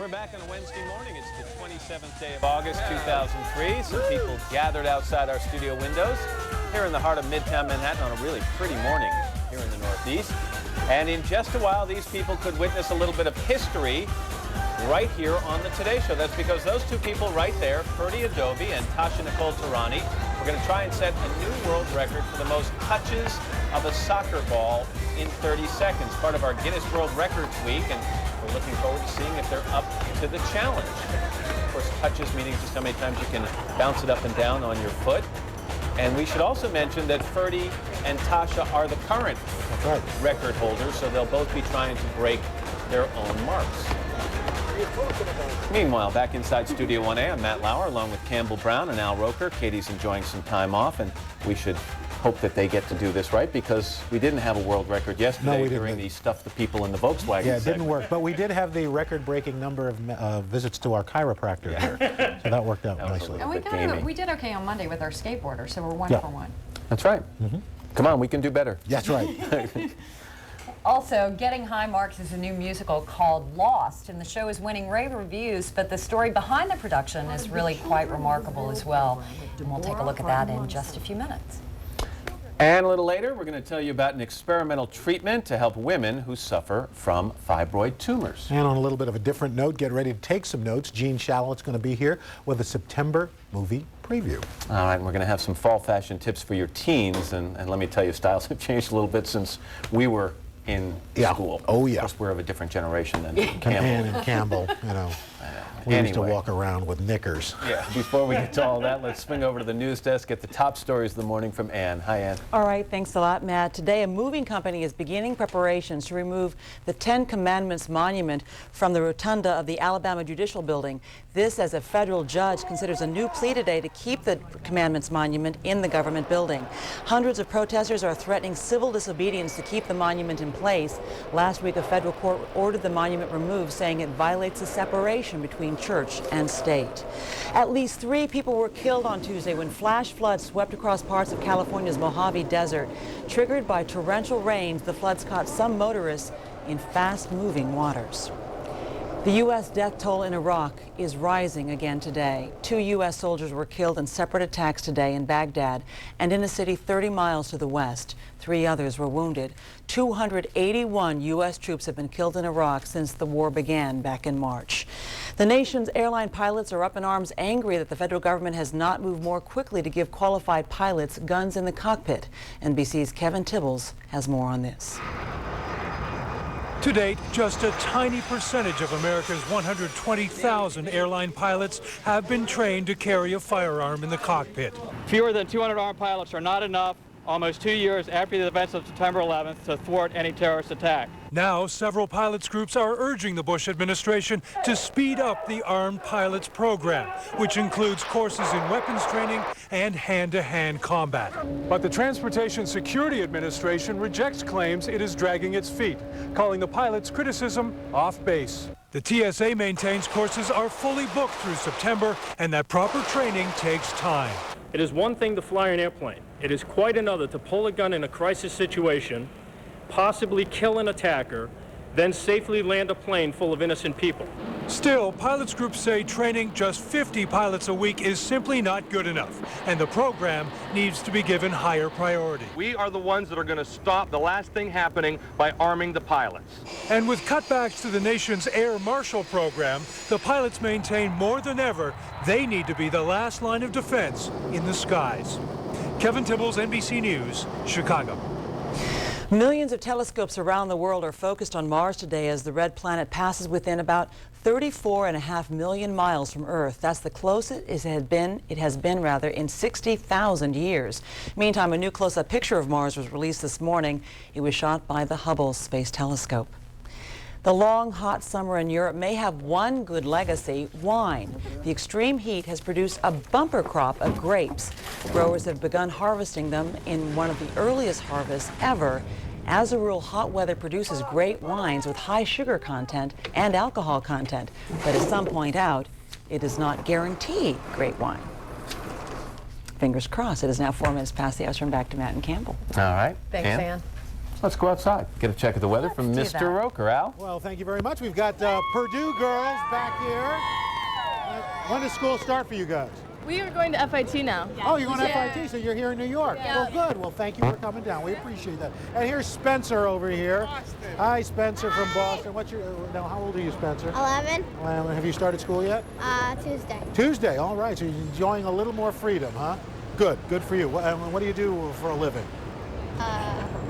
We're back on a Wednesday morning. It's the 27th day of August, 2003. Some people gathered outside our studio windows here in the heart of Midtown Manhattan on a really pretty morning here in the Northeast. And in just a while, these people could witness a little bit of history right here on the Today Show. That's because those two people right there, Ferdy Adobe and Tasha Nicole Tarani, are going to try and set a new world record for the most touches of a soccer ball in 30 seconds, part of our Guinness World Records Week, and we're looking forward to seeing if they're up to the challenge. Of course, touches meaning just how many times you can bounce it up and down on your foot. And we should also mention that Ferdy and Tasha are the current record holders, so they'll both be trying to break their own marks. Meanwhile, back inside Studio 1A, I'm Matt Lauer, along with Campbell Brown and Al Roker. Katie's enjoying some time off, and we should hope that they get to do this right, because we didn't have a world record yesterday during the Stuff the People in the Volkswagen Yeah, it segment. didn't work, but we did have the record-breaking number of visits to our chiropractor here, so that worked out nicely. And we did okay on Monday with our skateboarder, so we're one for one. That's right. Come on, we can do better. That's right. Also, getting high marks is a new musical called Lost, and the show is winning rave reviews, but the story behind the production is really quite remarkable as well. And we'll take a look at that in just a few minutes. And a little later, we're going to tell you about an experimental treatment to help women who suffer from fibroid tumors. And on a little bit of a different note, get ready to take some notes. Gene Shallow's going to be here with a September movie preview. All right, and we're going to have some fall fashion tips for your teens, and let me tell you, styles have changed a little bit since we were in school. Oh, yeah. Of course, we're of a different generation than Campbell. Ann and Campbell, you know. We used to walk around with knickers. Yeah, before we get to all that, let's swing over to the news desk, get the top stories of the morning from Ann. Hi, Ann. All right, thanks a lot, Matt. Today, a moving company is beginning preparations to remove the Ten Commandments monument from the rotunda of the Alabama Judicial Building. This as a federal judge considers a new plea today to keep the Commandments monument in the government building. Hundreds of protesters are threatening civil disobedience to keep the monument in place. Last week, a federal court ordered the monument removed, saying it violates the separation between church and state. At least 3 people were killed on Tuesday when flash floods swept across parts of California's Mojave Desert. Triggered by torrential rains, the floods caught some motorists in fast-moving waters. The U.S. death toll in Iraq is rising again today. 2 U.S. soldiers were killed in separate attacks today in Baghdad and in a city 30 miles to the west. 3 others were wounded. 281 U.S. troops have been killed in Iraq since the war began back in March. The nation's airline pilots are up in arms, angry that the federal government has not moved more quickly to give qualified pilots guns in the cockpit. NBC's Kevin Tibbles has more on this. To date, just a tiny percentage of America's 120,000 airline pilots have been trained to carry a firearm in the cockpit. Fewer than 200 armed pilots are not enough almost 2 years after the events of September 11th to thwart any terrorist attack. Now, several pilots groups are urging the Bush administration to speed up the Armed Pilots Program, which includes courses in weapons training and hand-to-hand combat. But the Transportation Security Administration rejects claims it is dragging its feet, calling the pilots' criticism off base. The TSA maintains courses are fully booked through September and that proper training takes time. It is one thing to fly an airplane. It is quite another to pull a gun in a crisis situation, possibly kill an attacker, then safely land a plane full of innocent people. Still, pilots groups say training just 50 pilots a week is simply not good enough, and the program needs to be given higher priority. We are the ones that are going to stop the last thing happening by arming the pilots. And with cutbacks to the nation's Air Marshal program, the pilots maintain more than ever they need to be the last line of defense in the skies. Kevin Tibbles, NBC News, Chicago. Millions of telescopes around the world are focused on Mars today as the red planet passes within about 34.5 million miles from Earth. That's the closest it has been in 60,000 years. Meantime, a new close-up picture of Mars was released this morning. It was shot by the Hubble Space Telescope. The long, hot summer in Europe may have one good legacy: wine. The extreme heat has produced a bumper crop of grapes. Growers have begun harvesting them in one of the earliest harvests ever. As a rule, hot weather produces great wines with high sugar content and alcohol content. But as some point out, it does not guarantee great wine. Fingers crossed. It is now 4 minutes past the hour. Turn back to Matt and Campbell. All right. Thanks, Ann. Let's go outside. Get a check of the weather from Let's do Mr. that. Roker. Al? Well, thank you very much. We've got Purdue girls back here. When does school start for you guys? We are going to FIT now. Oh, you're going to FIT, so you're here in New York. Yeah. Well, good. Well, thank you for coming down. We appreciate that. And here's Spencer over here. Hi, Spencer from Boston. What's your, now, how old are you, Spencer? 11. Well, have you started school yet? Tuesday. Tuesday, all right. So you're enjoying a little more freedom, huh? Good, good for you. What do you do for a living?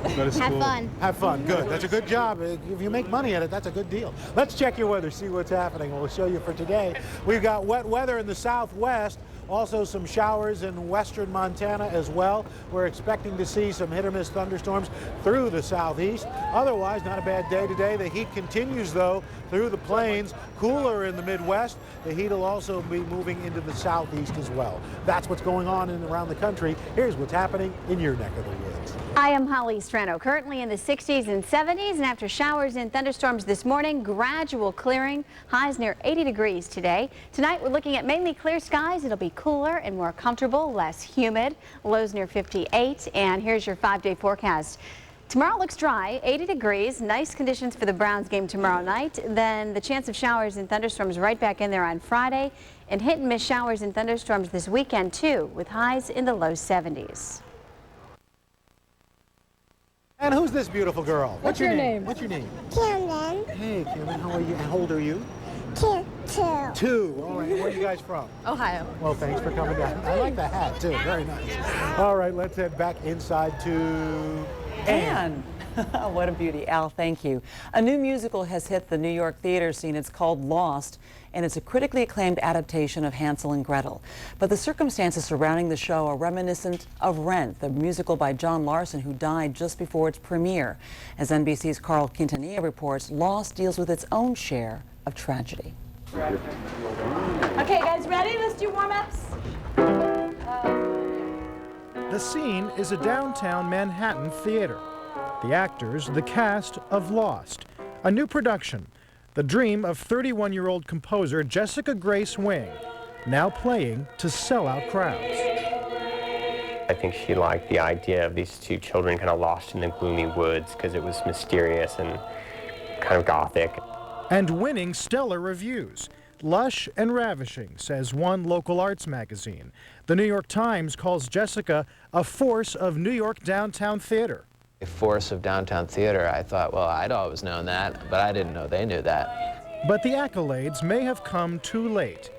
Have fun. Have fun, good. That's a good job. If you make money at it, that's a good deal. Let's check your weather, see what's happening. We'll show you for today. We've got wet weather in the southwest. Also some showers in western Montana as well. We're expecting to see some hit or miss thunderstorms through the southeast. Otherwise, not a bad day today. The heat continues though through the plains. Cooler in the Midwest. The heat will also be moving into the southeast as well. That's what's going on in and around the country. Here's what's happening in your neck of the woods. I am Holly Strano, currently in the 60s and 70s, and after showers and thunderstorms this morning, gradual clearing, highs near 80 degrees today. Tonight we're looking at mainly clear skies. It'll be cooler and more comfortable, less humid, lows near 58, and here's your 5-day forecast. Tomorrow looks dry, 80 degrees, nice conditions for the Browns game tomorrow night. Then the chance of showers and thunderstorms right back in there on Friday, and hit and miss showers and thunderstorms this weekend too, with highs in the low 70s. And who's this beautiful girl? What's your name? What's your name? Camden. Hey, Camden, how are you? How old are you? 2. 2. All right, where are you guys from? Ohio. Well, thanks for coming down. I like the hat, too. Very nice. All right, let's head back inside to Anne. What a beauty. Al, thank you. A new musical has hit the New York theater scene. It's called Lost, and it's a critically acclaimed adaptation of Hansel and Gretel. But the circumstances surrounding the show are reminiscent of Rent, the musical by John Larson, who died just before its premiere. As NBC's Carl Quintanilla reports, Lost deals with its own share of tragedy. Okay, guys, ready? Let's do warm-ups. The scene is a downtown Manhattan theater. The actors, the cast of Lost, a new production, the dream of 31-year-old composer Jessica Grace Wing, now playing to sell out crowds. I think she liked the idea of these two children kind of lost in the gloomy woods because it was mysterious and kind of gothic. And winning stellar reviews. Lush and ravishing, says one local arts magazine. The New York Times calls Jessica a force of New York downtown theater. A force of downtown theater, I thought, well, I'd always known that, but I didn't know they knew that. But the accolades may have come too late.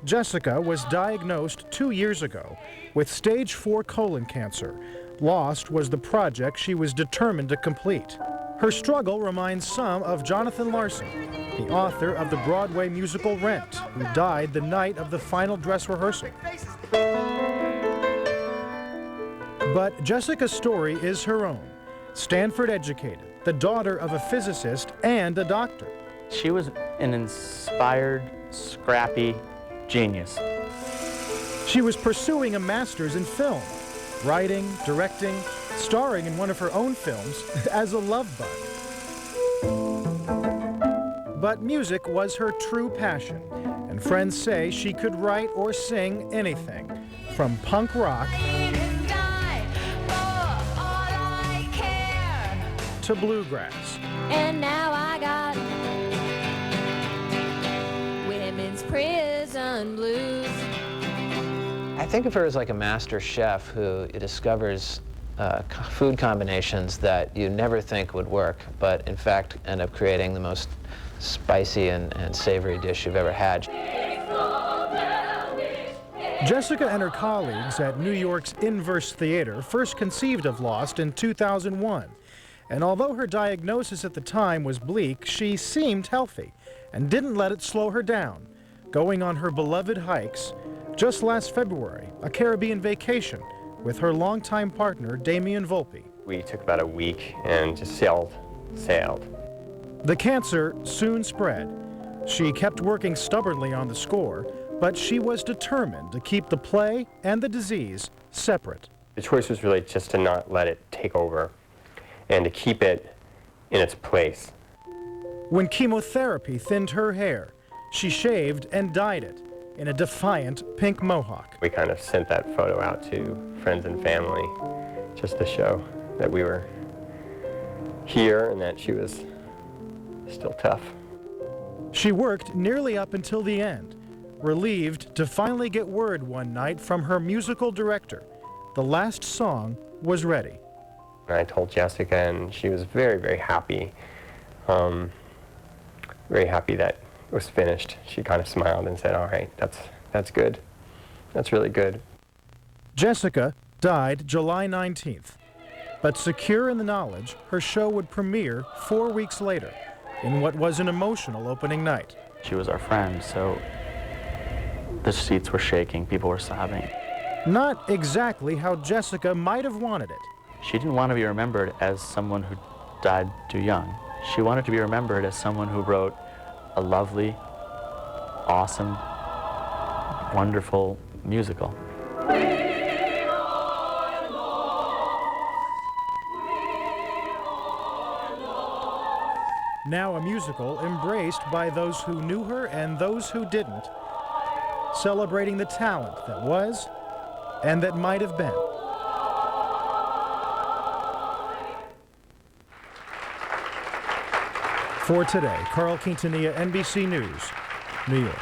Jessica was diagnosed 2 years ago with stage 4 colon cancer. Lost was the project she was determined to complete. Her struggle reminds some of Jonathan Larson, the author of the Broadway musical Rent, who died the night of the final dress rehearsal. But Jessica's story is her own. Stanford educated, the daughter of a physicist and a doctor. She was an inspired, scrappy genius. She was pursuing a master's in film, writing, directing, starring in one of her own films as a love bug. But music was her true passion, and friends say she could write or sing anything, from punk rock to bluegrass. And now I got women's prison blues. I think of her as like a master chef who discovers food combinations that you never think would work, but in fact end up creating the most spicy and savory dish you've ever had. Jessica and her colleagues at New York's Inverse Theater first conceived of Lost in 2001. And although her diagnosis at the time was bleak, she seemed healthy and didn't let it slow her down, going on her beloved hikes. Just last February, a Caribbean vacation with her longtime partner, Damian Volpe. We took about a week and just sailed. The cancer soon spread. She kept working stubbornly on the score, but she was determined to keep the play and the disease separate. The choice was really just to not let it take over and to keep it in its place. When chemotherapy thinned her hair, she shaved and dyed it in a defiant pink mohawk. We kind of sent that photo out to friends and family just to show that we were here and that she was still tough. She worked nearly up until the end, relieved to finally get word one night from her musical director. The last song was ready. I told Jessica, and she was very, very happy. Very happy that it was finished. She kind of smiled and said, "All right, that's good. That's really good." Jessica died July 19th, but secure in the knowledge her show would premiere 4 weeks later in what was an emotional opening night. She was our friend, so the seats were shaking, people were sobbing. Not exactly how Jessica might have wanted it. She didn't want to be remembered as someone who died too young. She wanted to be remembered as someone who wrote a lovely, awesome, wonderful musical. Now a musical embraced by those who knew her and those who didn't, celebrating the talent that was and that might have been. For today, Carl Quintanilla, NBC News, New York.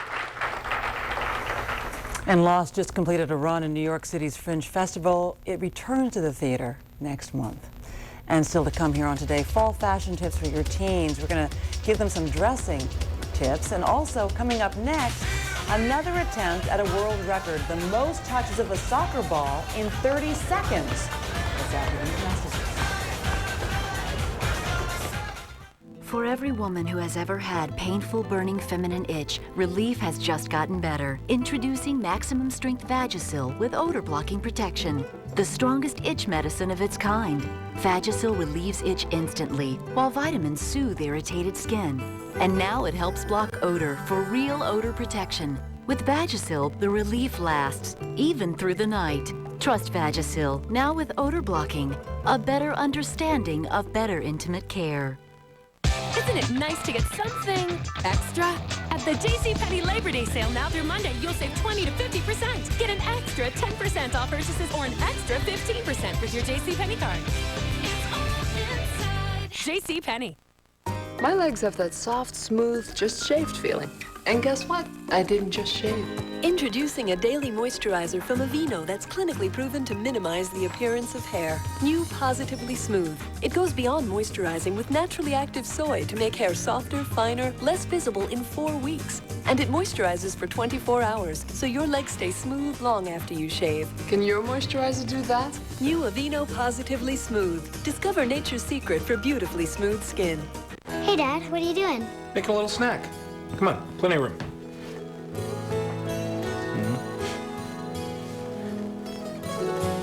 And Lost just completed a run in New York City's Fringe Festival. It returns to the theater next month. And still to come here on Today, fall fashion tips for your teens. We're going to give them some dressing tips. And also, coming up next, another attempt at a world record, the most touches of a soccer ball in 30 seconds. That's after these messages. For every woman who has ever had painful, burning feminine itch, relief has just gotten better. Introducing Maximum Strength Vagisil with odor-blocking protection. The strongest itch medicine of its kind. Vagisil relieves itch instantly, while vitamins soothe irritated skin. And now it helps block odor for real odor protection. With Vagisil, the relief lasts, even through the night. Trust Vagisil, now with odor blocking. A better understanding of better intimate care. Isn't it nice to get something extra? At the JCPenney Labor Day sale now through Monday, you'll save 20 to 50%. Get an extra 10% off purchases or an extra 15% with your JCPenney card. It's all inside JCPenney. My legs have that soft, smooth, just shaved feeling. And guess what? I didn't just shave. Introducing a daily moisturizer from Aveeno that's clinically proven to minimize the appearance of hair. New Positively Smooth. It goes beyond moisturizing with naturally active soy to make hair softer, finer, less visible in 4 weeks. And it moisturizes for 24 hours, so your legs stay smooth long after you shave. Can your moisturizer do that? New Aveeno Positively Smooth. Discover nature's secret for beautifully smooth skin. Hey, Dad, what are you doing? Make a little snack. Come on, plenty of room.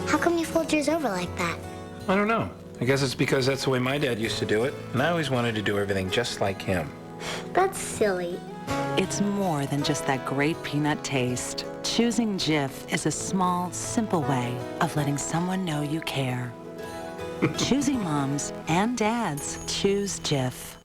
How come you fold yours over like that? I don't know. I guess it's because that's the way my dad used to do it, and I always wanted to do everything just like him. That's silly. It's more than just that great peanut taste. Choosing Jif is a small, simple way of letting someone know you care. Choosing moms and dads, choose Jif.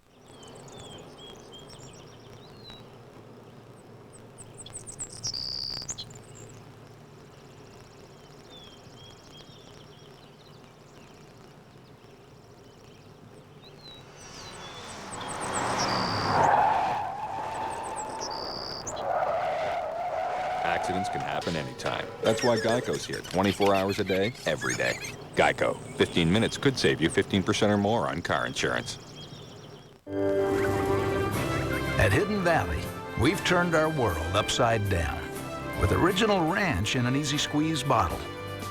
Accidents can happen anytime. That's why Geico's here 24 hours a day, every day. Geico. 15 minutes could save you 15% or more on car insurance. At Hidden Valley, we've turned our world upside down with original ranch in an easy squeeze bottle.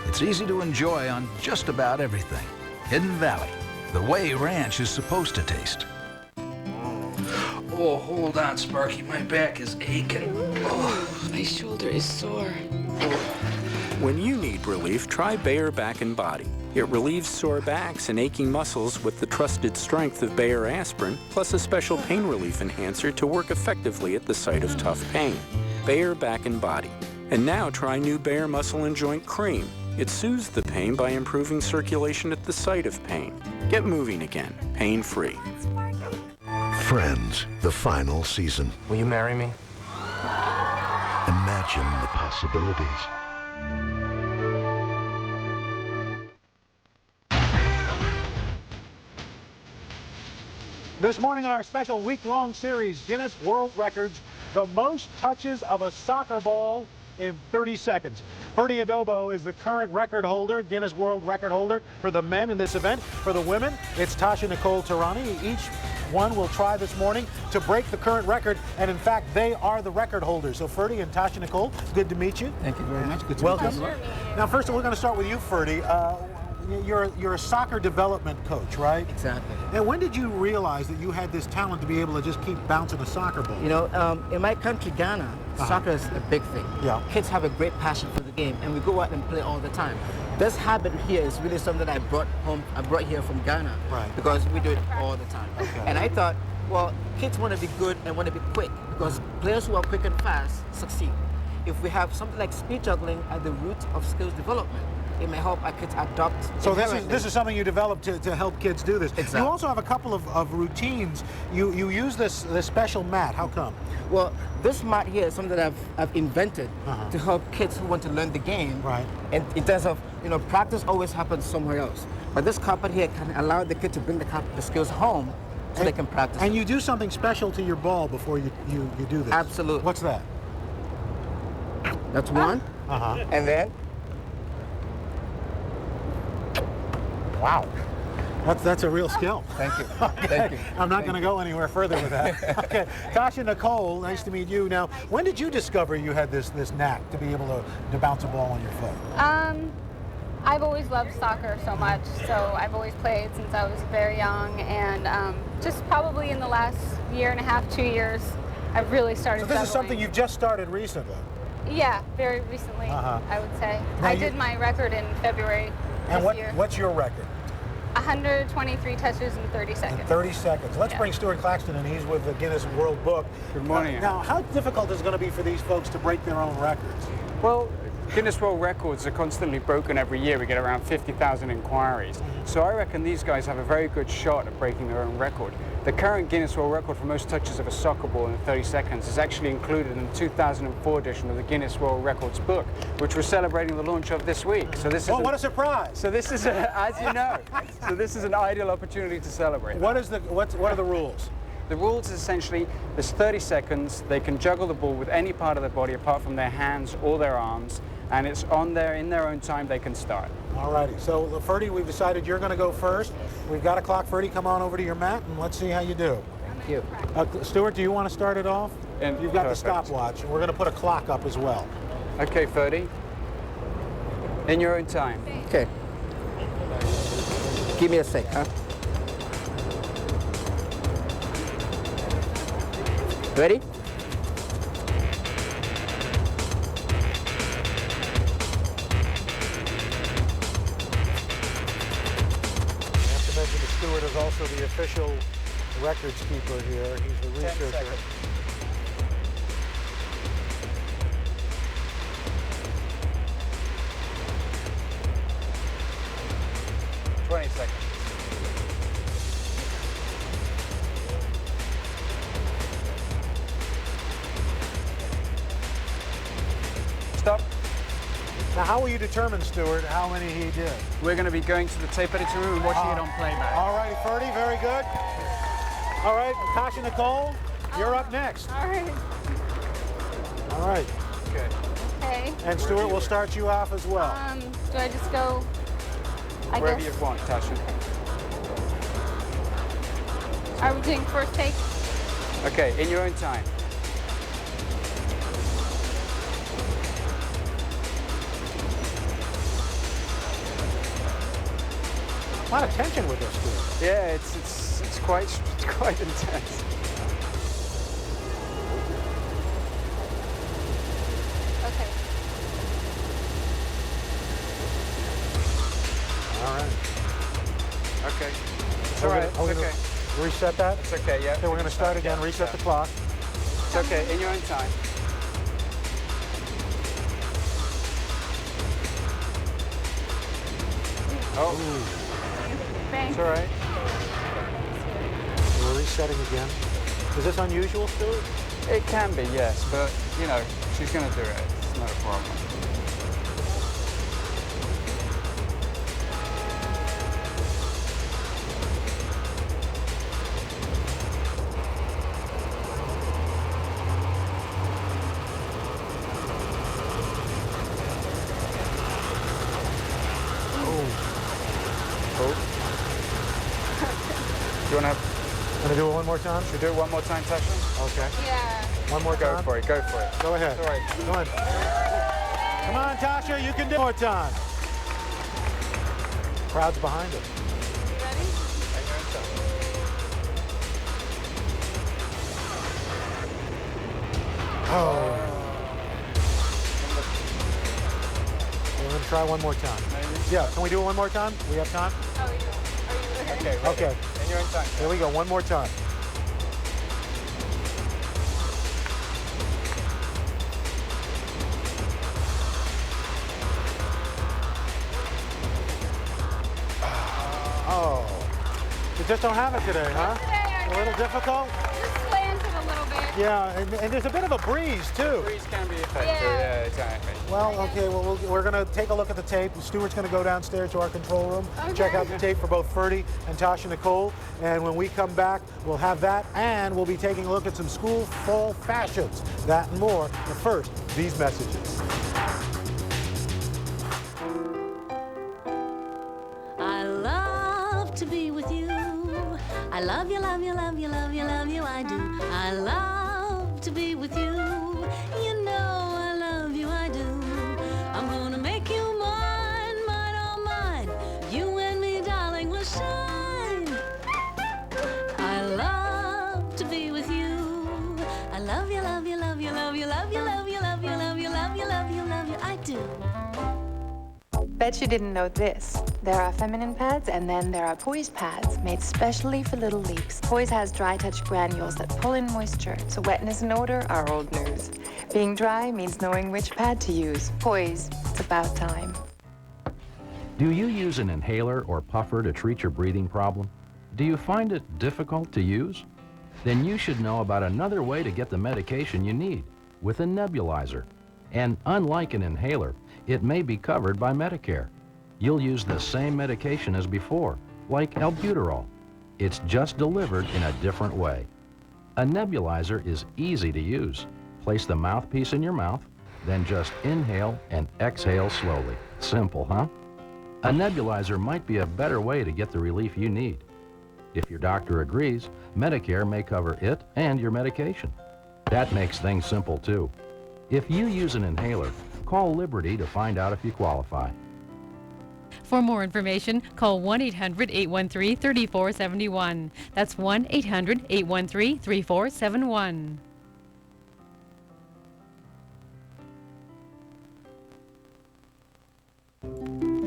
It's easy to enjoy on just about everything. Hidden Valley, the way ranch is supposed to taste. Oh, hold on, Sparky. My back is aching. Oh, my shoulder is sore. When you need relief, try Bayer Back and Body. It relieves sore backs and aching muscles with the trusted strength of Bayer aspirin, plus a special pain relief enhancer to work effectively at the site of tough pain. Bayer Back and Body. And now try new Bayer Muscle and Joint Cream. It soothes the pain by improving circulation at the site of pain. Get moving again, pain-free. Friends, the final season. Will you marry me? Imagine the possibilities. This morning on our special week-long series, Guinness World Records, the most touches of a soccer ball in 30 seconds. Ferdy Adobo is the current record holder, Guinness World Record holder for the men in this event. For the women, it's Tasha Nicole Tarani. Each one will try this morning to break the current record, and in fact, they are the record holders. So Ferdy and Tasha Nicole, good to meet you. Thank you very much. Good to Welcome. meet you. Now, first of all, we're going to start with you, Ferdy. You're a soccer development coach, right? Exactly. And when did you realize that you had this talent to be able to just keep bouncing a soccer ball? You know, in my country, Ghana, soccer is a big thing. Yeah. Kids have a great passion for the game, and we go out and play all the time. This habit here is really something that I brought here from Ghana, right? Because we do it all the time. Okay. And I thought, well, kids want to be good and want to be quick, because players who are quick and fast succeed. If we have something like speed juggling at the root of skills development, it may help our kids adopt. So this is something you developed to help kids do this. Exactly. You also have a couple of routines. You use this special mat. How come? Well, this mat here is something that I've invented to help kids who want to learn the game. Right. And in terms of, you know, practice always happens somewhere else. But this carpet here can allow the kid to bring the skills home so they can practice. And you do something special to your ball before you do this. Absolutely. What's that? That's one. And then. Wow. That's a real skill. Thank you. Okay. Thank you. I'm not going to go anywhere further with that. Okay. Tasha Nicole, nice to meet you. Now, when did you discover you had this knack to be able to bounce a ball on your foot? I've always loved soccer so much, so I've always played since I was very young, and just probably in the last year and a half, 2 years, I've really started So this is juggling. something you've just started recently? Yeah, very recently, I would say. Now I did my record in February And this year. what's your record? 123 touches in 30 seconds. In 30 seconds. Let's bring Stuart Claxton in. He's with the Guinness World Book. Good morning. Now, how difficult is it going to be for these folks to break their own records? Well, Guinness World Records are constantly broken every year. We get around 50,000 inquiries. So I reckon these guys have a very good shot at breaking their own record. The current Guinness World Record for most touches of a soccer ball in 30 seconds is actually included in the 2004 edition of the Guinness World Records book, which we're celebrating the launch of this week. So this is what a surprise! So this is, as you know, so this is an ideal opportunity to celebrate. What are the rules? The rules is essentially there's 30 seconds. They can juggle the ball with any part of their body apart from their hands or their arms, and it's in their own time they can start. All righty. So, Ferdy, we've decided you're going to go first. We've got a clock. Ferdy, come on over to your mat, and let's see how you do. Thank you. Stuart, do you want to start it off? And you've got perfect. the stopwatch, and we're going to put a clock up as well. Okay, Ferdy. In your own time. Okay. Give me a sec, huh? Ready? Stuart is also the official records keeper here. He's the researcher. 20 seconds. Stop. Now, how will you determine, Stuart, how many he did? We're going to be going to the tape editing room and watching it on playback. All righty, Ferdy, very good. All right, Tasha Nicole, you're up next. All right. All right. Okay. Okay. And Stuart, we'll start you off as well. Do I just go, I Wherever guess? you want, Tasha. Are we doing first take? Okay, in your own time. A lot of tension with this, Stuart. Yeah, it's quite intense. Okay. All right. Okay. It's all right. It's okay. Reset that? It's okay, yeah. Okay, we're going to start again. Reset the clock. It's okay, in your own time. Oh. It's all right. We're resetting again. Is this unusual, Stuart? It can be, yes, but, you know, she's going to do it. It's not a problem. Gonna do it one more time? Should we do it one more time, Tasha? Okay. Yeah. One more Go time? for it, go for it. Go ahead. All right. Go on. Come on, Tasha, you can do it more time. Crowd's behind it. Ready? Oh. We're going to try one more time. Yeah, can we do it one more time? We have time? Oh, we do. Are you ready? Okay, ready. Okay. In your own time. Here we go, one more time. Oh. You just don't have it today, huh? A little difficult? Just slanted a little bit. Yeah, and there's a bit of a breeze, too. Breeze can be effective, yeah, exactly. Well, okay, well, we're going to take a look at the tape. Stuart's going to go downstairs to our control room, check out the tape for both Ferdy and Tasha Nicole. And when we come back, we'll have that, and we'll be taking a look at some school fall fashions. That and more. But first, these messages. I love to be with you. I love you, love you, love you, love you, love you, I do. I love to be with you. You know I love you, I do. I'm gonna make you mine, mine, all mine. You and me, darling, will shine. I love to be with you. I love you, love you, love you, love you, love you, love you, love you, love you, love you, love you, love you, I do. Bet you didn't know this. There are feminine pads, and then there are Poise pads, made specially for little leaks. Poise has dry touch granules that pull in moisture, so wetness and odor are old news. Being dry means knowing which pad to use. Poise, it's about time. Do you use an inhaler or puffer to treat your breathing problem? Do you find it difficult to use? Then you should know about another way to get the medication you need, with a nebulizer. And unlike an inhaler, it may be covered by Medicare. You'll use the same medication as before, like albuterol. It's just delivered in a different way. A nebulizer is easy to use. Place the mouthpiece in your mouth, then just inhale and exhale slowly. Simple, huh? A nebulizer might be a better way to get the relief you need. If your doctor agrees, Medicare may cover it and your medication. That makes things simple too. If you use an inhaler, call Liberty to find out if you qualify. For more information, call 1-800-813-3471. That's 1-800-813-3471.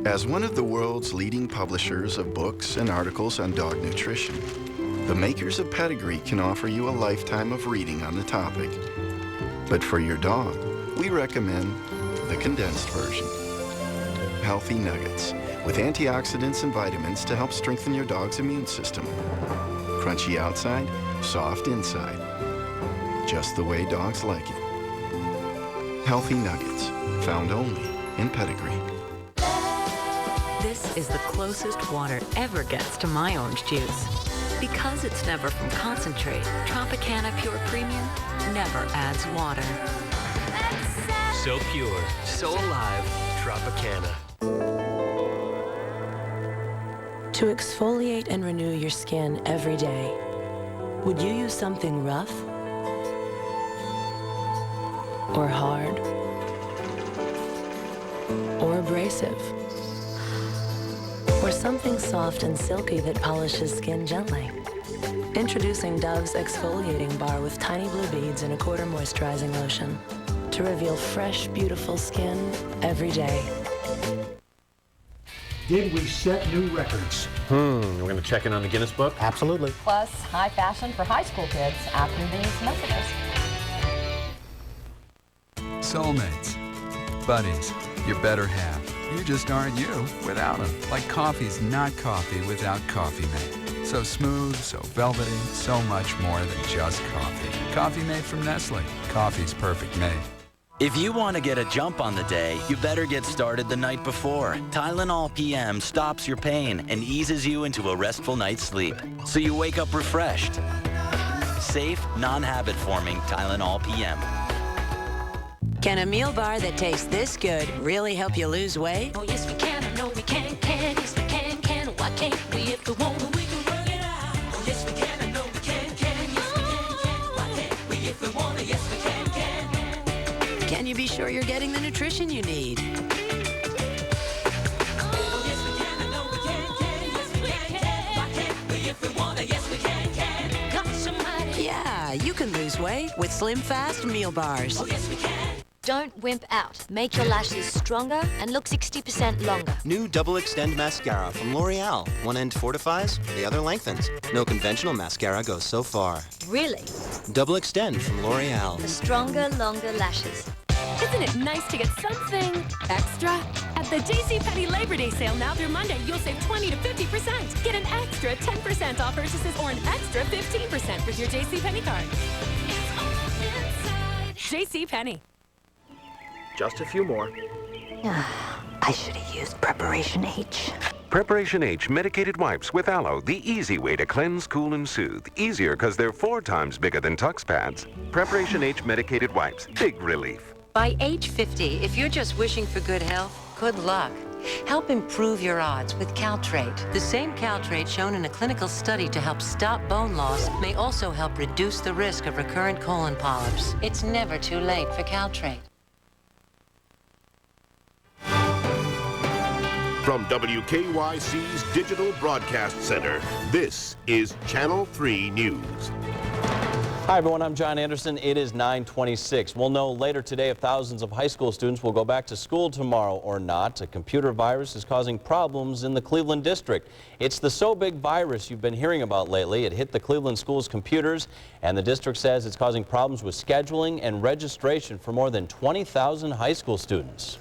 As one of the world's leading publishers of books and articles on dog nutrition, the makers of Pedigree can offer you a lifetime of reading on the topic. But for your dog, we recommend the condensed version. Healthy Nuggets, with antioxidants and vitamins to help strengthen your dog's immune system. Crunchy outside, soft inside. Just the way dogs like it. Healthy Nuggets, found only in Pedigree. This is the closest water ever gets to my orange juice. Because it's never from concentrate, Tropicana Pure Premium never adds water. So pure, so alive, Tropicana. To exfoliate and renew your skin every day, would you use something rough? Or hard? Or abrasive? Or something soft and silky that polishes skin gently? Introducing Dove's exfoliating bar with tiny blue beads and a quarter moisturizing lotion to reveal fresh, beautiful skin every day. Did we set new records? We're going to check in on the Guinness Book? Absolutely. Plus, high fashion for high school kids after these messages. Soulmates, buddies, your better half. You just aren't you without them. Like coffee's not coffee without Coffee Mate. So smooth, so velvety, so much more than just coffee. Coffee made from Nestle. Coffee's perfect made. If you want to get a jump on the day, you better get started the night before. Tylenol PM stops your pain and eases you into a restful night's sleep, so you wake up refreshed. Safe, non-habit forming Tylenol PM. Can a meal bar that tastes this good really help you lose weight? Oh yes we can, I know we can, yes we can, why can't we? If we want, we can work it out. Oh yes we can, I know we can. sure you're getting the nutrition you need. Yeah, you can lose weight with Slim Fast meal bars. Don't wimp out. Make your lashes stronger and look 60% longer. New Double Extend Mascara from L'Oreal. One end fortifies, the other lengthens. No conventional mascara goes so far. Really? Double Extend from L'Oreal. For stronger, longer lashes. Isn't it nice to get something extra? At the JCPenney Labor Day sale now through Monday, you'll save 20 to 50%. Get an extra 10% off purchases or an extra 15% with your JCPenney card. JCPenney. Just a few more. I should have used Preparation H. Preparation H medicated wipes with aloe, the easy way to cleanse, cool, and soothe. Easier because they're 4 times bigger than Tux pads. Preparation H medicated wipes, big relief. By age 50, if you're just wishing for good health, good luck. Help improve your odds with Caltrate. The same Caltrate shown in a clinical study to help stop bone loss may also help reduce the risk of recurrent colon polyps. It's never too late for Caltrate. From WKYC's Digital Broadcast Center, this is Channel 3 News. Hi everyone, I'm John Anderson. It is 9:26. We'll know later today if thousands of high school students will go back to school tomorrow or not. A computer virus is causing problems in the Cleveland district. It's the so big virus you've been hearing about lately. It hit the Cleveland schools' computers, and the district says it's causing problems with scheduling and registration for more than 20,000 high school students.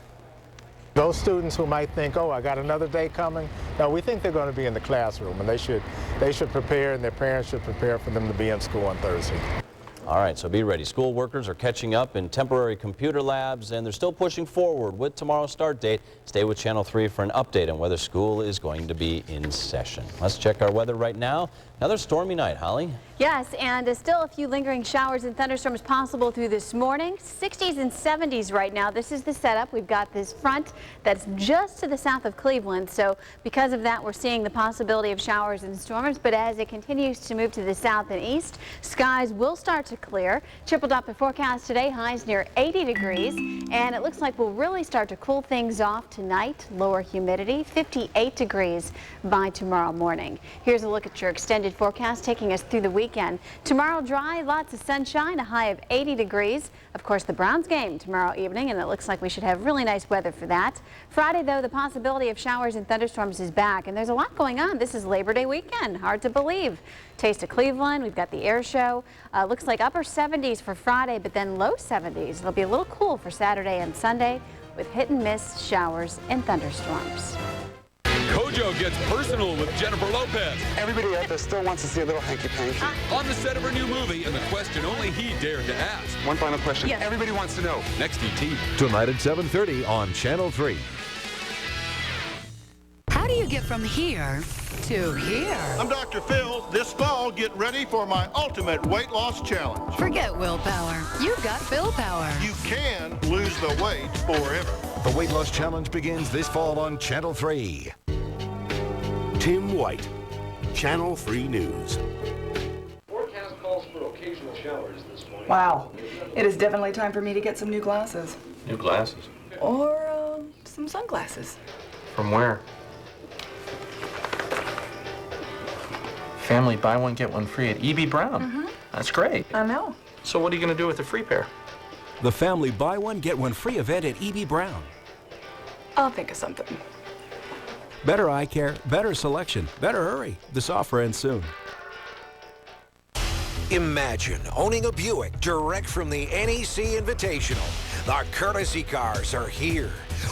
Those students who might think, oh, I got another day coming, no, we think they're going to be in the classroom, and they should prepare, and their parents should prepare for them to be in school on Thursday. All right, so be ready. School workers are catching up in temporary computer labs, and they're still pushing forward with tomorrow's start date. Stay with Channel 3 for an update on whether school is going to be in session. Let's check our weather right now. Another stormy night, Holly. Yes, and still a few lingering showers and thunderstorms possible through this morning. 60s and 70s right now. This is the setup. We've got this front that's just to the south of Cleveland. So because of that, we're seeing the possibility of showers and storms. But as it continues to move to the south and east, skies will start to clear. Triple Doppler forecast today, highs near 80 degrees. And it looks like we'll really start to cool things off tonight. Lower humidity, 58 degrees by tomorrow morning. Here's a look at your extended forecast taking us through the weekend. Tomorrow dry, lots of sunshine, a high of 80 degrees. Of course, the Browns game tomorrow evening, and it looks like we should have really nice weather for that. Friday, though, the possibility of showers and thunderstorms is back, and there's a lot going on. This is Labor Day weekend. Hard to believe. Taste of Cleveland, we've got the air show. Looks like upper 70s for Friday, but then low 70s. It'll be a little cool for Saturday and Sunday with hit and miss showers and thunderstorms. Kojo gets personal with Jennifer Lopez. Everybody out there still wants to see a little hanky-panky. On the set of her new movie, and the question only he dared to ask. One final question. Yes. Everybody wants to know. Next ET. Tonight at 7:30 on Channel 3. How do you get from here to here? I'm Dr. Phil. This fall, get ready for my ultimate weight loss challenge. Forget willpower. You've got Phil power. You can lose the weight forever. The Weight Loss Challenge begins this fall on Channel 3. Tim White, Channel 3 News. Forecast calls for occasional showers this morning. Wow. It is definitely time for me to get some new glasses. New glasses? Or some sunglasses. From where? Family buy one, get one free at E.B. Brown. Mm-hmm. That's great. I know. So what are you going to do with the free pair? The family buy one, get one free event at E.B. Brown. I'll think of something. Better eye care, better selection, better hurry. This offer ends soon. Imagine owning a Buick direct from the NEC Invitational. The courtesy cars are here.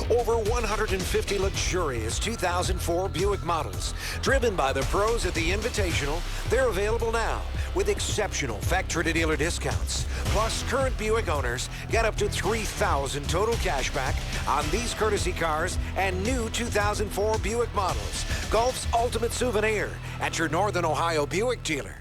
Over 150 luxurious 2004 Buick models. Driven by the pros at the Invitational, they're available now with exceptional factory-to-dealer discounts. Plus, current Buick owners get up to $3,000 total cash back on these courtesy cars and new 2004 Buick models. Golf's ultimate souvenir at your Northern Ohio Buick dealer.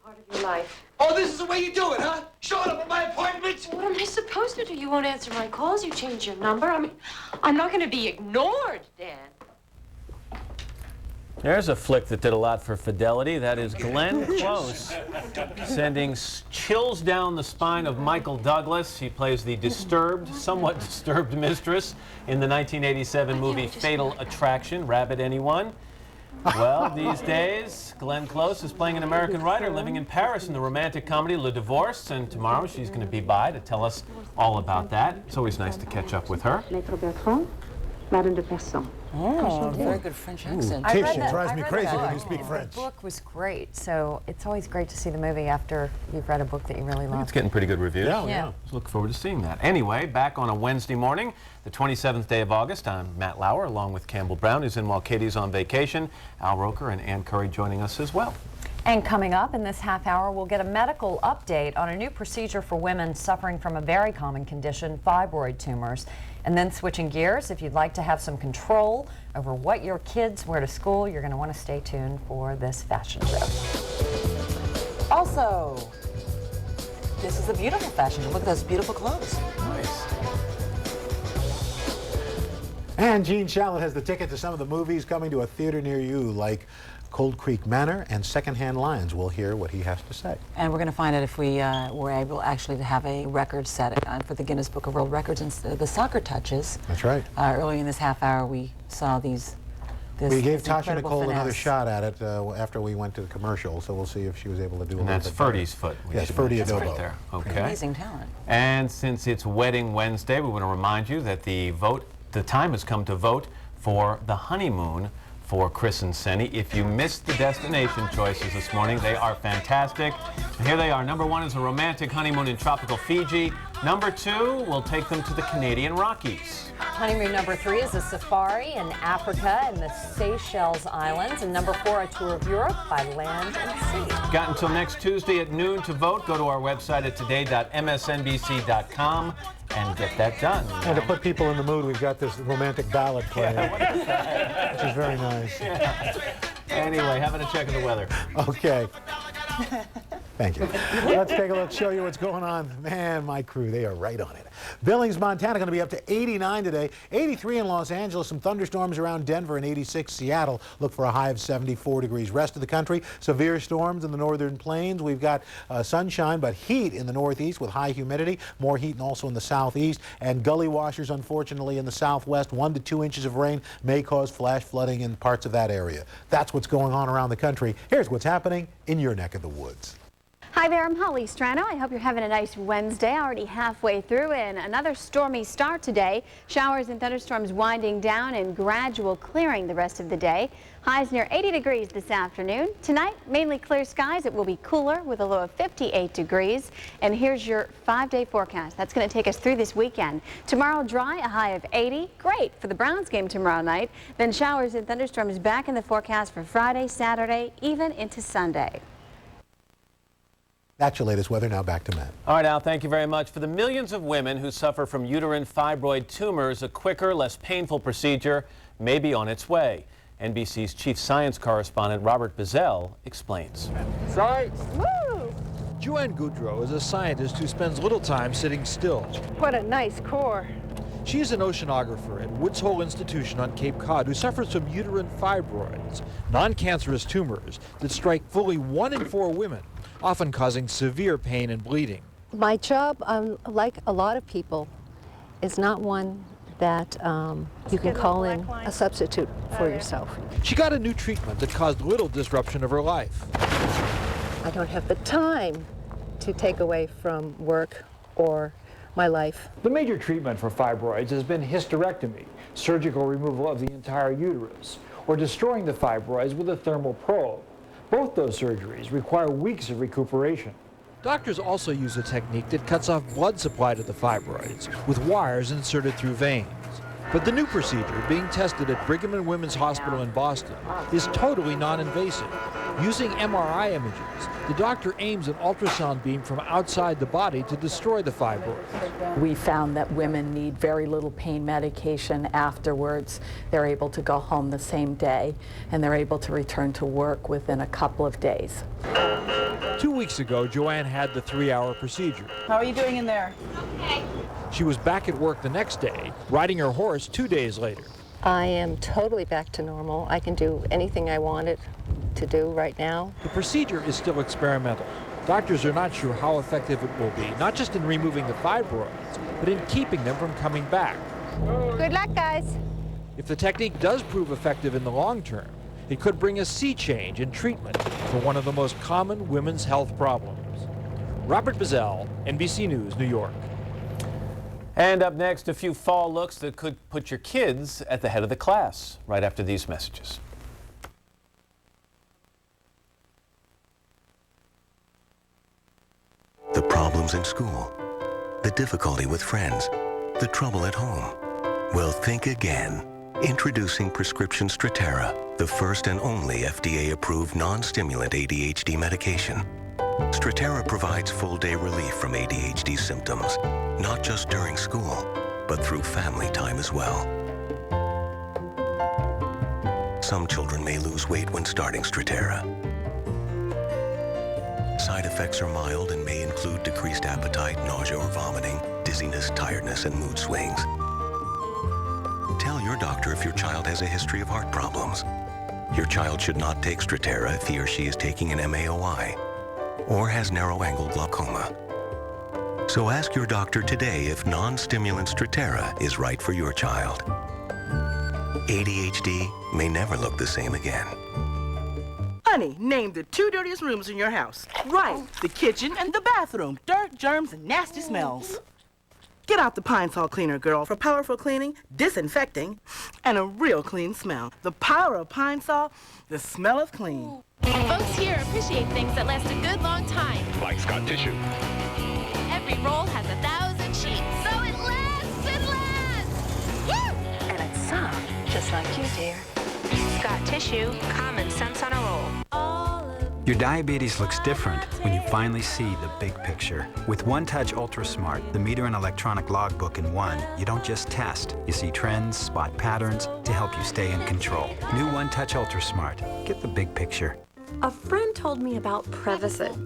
Part of your life. Oh, this is the way you do it, huh? Showing up at my appointment? What am I supposed to do? You won't answer my calls. You change your number. I mean, I'm not going to be ignored, Dan. There's a flick that did a lot for fidelity. That is Glenn Close, sending chills down the spine of Michael Douglas. He plays the somewhat disturbed mistress in the 1987 movie Fatal Attraction. Rabbit, anyone? Well, these days, Glenn Close is playing an American writer living in Paris in the romantic comedy Le Divorce, and tomorrow she's going to be by to tell us all about that. It's always nice to catch up with her. Oh, very good French accent. Tish, it drives me crazy when you speak French. The book was great, so it's always great to see the movie after you've read a book that you really love. It's getting pretty good reviews. Yeah. Look forward to seeing that. Anyway, back on a Wednesday morning, the 27th day of August, I'm Matt Lauer, along with Campbell Brown, who's in while Katie's on vacation. Al Roker and Ann Curry joining us as well. And coming up in this half hour, we'll get a medical update on a new procedure for women suffering from a very common condition, fibroid tumors. And then switching gears, if you'd like to have some control over what your kids wear to school, you're going to want to stay tuned for this fashion show. Also, this is a beautiful fashion show. Look at those beautiful clothes. Nice. And Gene Shalit has the ticket to some of the movies coming to a theater near you, like Cold Creek Manor and Secondhand Lions. We'll hear what he has to say. And we're going to find out if we were able actually to have a record set for the Guinness Book of World Records instead of the soccer touches. That's right. Earlier in this half hour, we saw this we gave Tasha Nicole finesse. another shot at it after we went to the commercial, so we'll see if she was able to do And a little that's bit better. Ferdy's foot. Yes, Ferdy Adobo. Right there. Okay. Amazing talent. And since it's Wedding Wednesday, we want to remind you that the time has come to vote for the honeymoon for Chris and Senny. If you missed the destination choices this morning, they are fantastic. And here they are. Number 1 is a romantic honeymoon in tropical Fiji. Number 2 will take them to the Canadian Rockies. Honeymoon number 3 is a safari in Africa and the Seychelles Islands. And number 4, a tour of Europe by land and sea. Got until next Tuesday at noon to vote. Go to our website at today.msnbc.com and get that done. And to put people in the mood, we've got this romantic ballad playing, which is very nice. Yeah. Anyway, having a check of the weather. Okay. Thank you. Let's take a look, show you what's going on. Man, my crew, they are right on it. Billings, Montana, going to be up to 89 today. 83 in Los Angeles, some thunderstorms around Denver, and 86 Seattle. Look for a high of 74 degrees. Rest of the country, severe storms in the northern plains. We've got sunshine, but heat in the northeast with high humidity. More heat also in the southeast. And gully washers, unfortunately, in the southwest. 1 to 2 inches of rain may cause flash flooding in parts of that area. That's what's going on around the country. Here's what's happening in your neck of the woods. Hi there, I'm Holly Strano. I hope you're having a nice Wednesday, already halfway through, and another stormy start today. Showers and thunderstorms winding down and gradual clearing the rest of the day. Highs near 80 degrees this afternoon. Tonight, mainly clear skies. It will be cooler with a low of 58 degrees. And here's your 5-day forecast. That's going to take us through this weekend. Tomorrow, dry, a high of 80. Great for the Browns game tomorrow night. Then showers and thunderstorms back in the forecast for Friday, Saturday, even into Sunday. That's your latest weather. Now back to Matt. All right, Al, thank you very much. For the millions of women who suffer from uterine fibroid tumors, a quicker, less painful procedure may be on its way. NBC's chief science correspondent Robert Bazell explains. Science! Woo! Joanne Goudreau is a scientist who spends little time sitting still. What a nice core. She is an oceanographer at Woods Hole Institution on Cape Cod who suffers from uterine fibroids, non-cancerous tumors that strike fully 1 in 4 women, often causing severe pain and bleeding. My job, like a lot of people, is not one that you can call in a substitute for yourself. She got a new treatment that caused little disruption of her life. I don't have the time to take away from work or my life. The major treatment for fibroids has been hysterectomy, surgical removal of the entire uterus, or destroying the fibroids with a thermal probe. Both those surgeries require weeks of recuperation. Doctors also use a technique that cuts off blood supply to the fibroids with wires inserted through veins. But the new procedure, being tested at Brigham and Women's Hospital in Boston, is totally non-invasive. Using MRI images, the doctor aims an ultrasound beam from outside the body to destroy the fibroids. We found that women need very little pain medication afterwards. They're able to go home the same day, and they're able to return to work within a couple of days. 2 weeks ago, Joanne had the 3-hour procedure. How are you doing in there? She was back at work the next day, riding her horse 2 days later. I am totally back to normal. I can do anything I wanted to do right now. The procedure is still experimental. Doctors are not sure how effective it will be, not just in removing the fibroids, but in keeping them from coming back. Good luck, guys. If the technique does prove effective in the long term, it could bring a sea change in treatment for one of the most common women's health problems. Robert Bazell, NBC News, New York. And up next, a few fall looks that could put your kids at the head of the class, right after these messages. The problems in school, the difficulty with friends, the trouble at home. Well, think again. Introducing prescription Strattera, the first and only FDA-approved non-stimulant ADHD medication. Strattera provides full-day relief from ADHD symptoms, not just during school, but through family time as well. Some children may lose weight when starting Strattera. Side effects are mild and may include decreased appetite, nausea or vomiting, dizziness, tiredness, and mood swings. Tell your doctor if your child has a history of heart problems. Your child should not take Strattera if he or she is taking an MAOI or has narrow-angle glaucoma. So ask your doctor today if non-stimulant Strattera is right for your child. ADHD may never look the same again. Honey, name the 2 dirtiest rooms in your house. Right, the kitchen and the bathroom. Dirt, germs, and nasty smells. Get out the Pine Sol cleaner, girl, for powerful cleaning, disinfecting, and a real clean smell. The power of Pine Sol, the smell of clean. Folks here appreciate things that last a good long time. Like Scott tissue. Every roll has 1,000 sheets, so it lasts and lasts! Woo! And it's soft, just like you, dear. Scott Tissue, common sense on a roll. Your diabetes looks different when you finally see the big picture. With One Touch Ultra Smart, the meter and electronic logbook in one, you don't just test. You see trends, spot patterns to help you stay in control. New One Touch Ultra Smart. Get the big picture. A friend told me about Prevacid.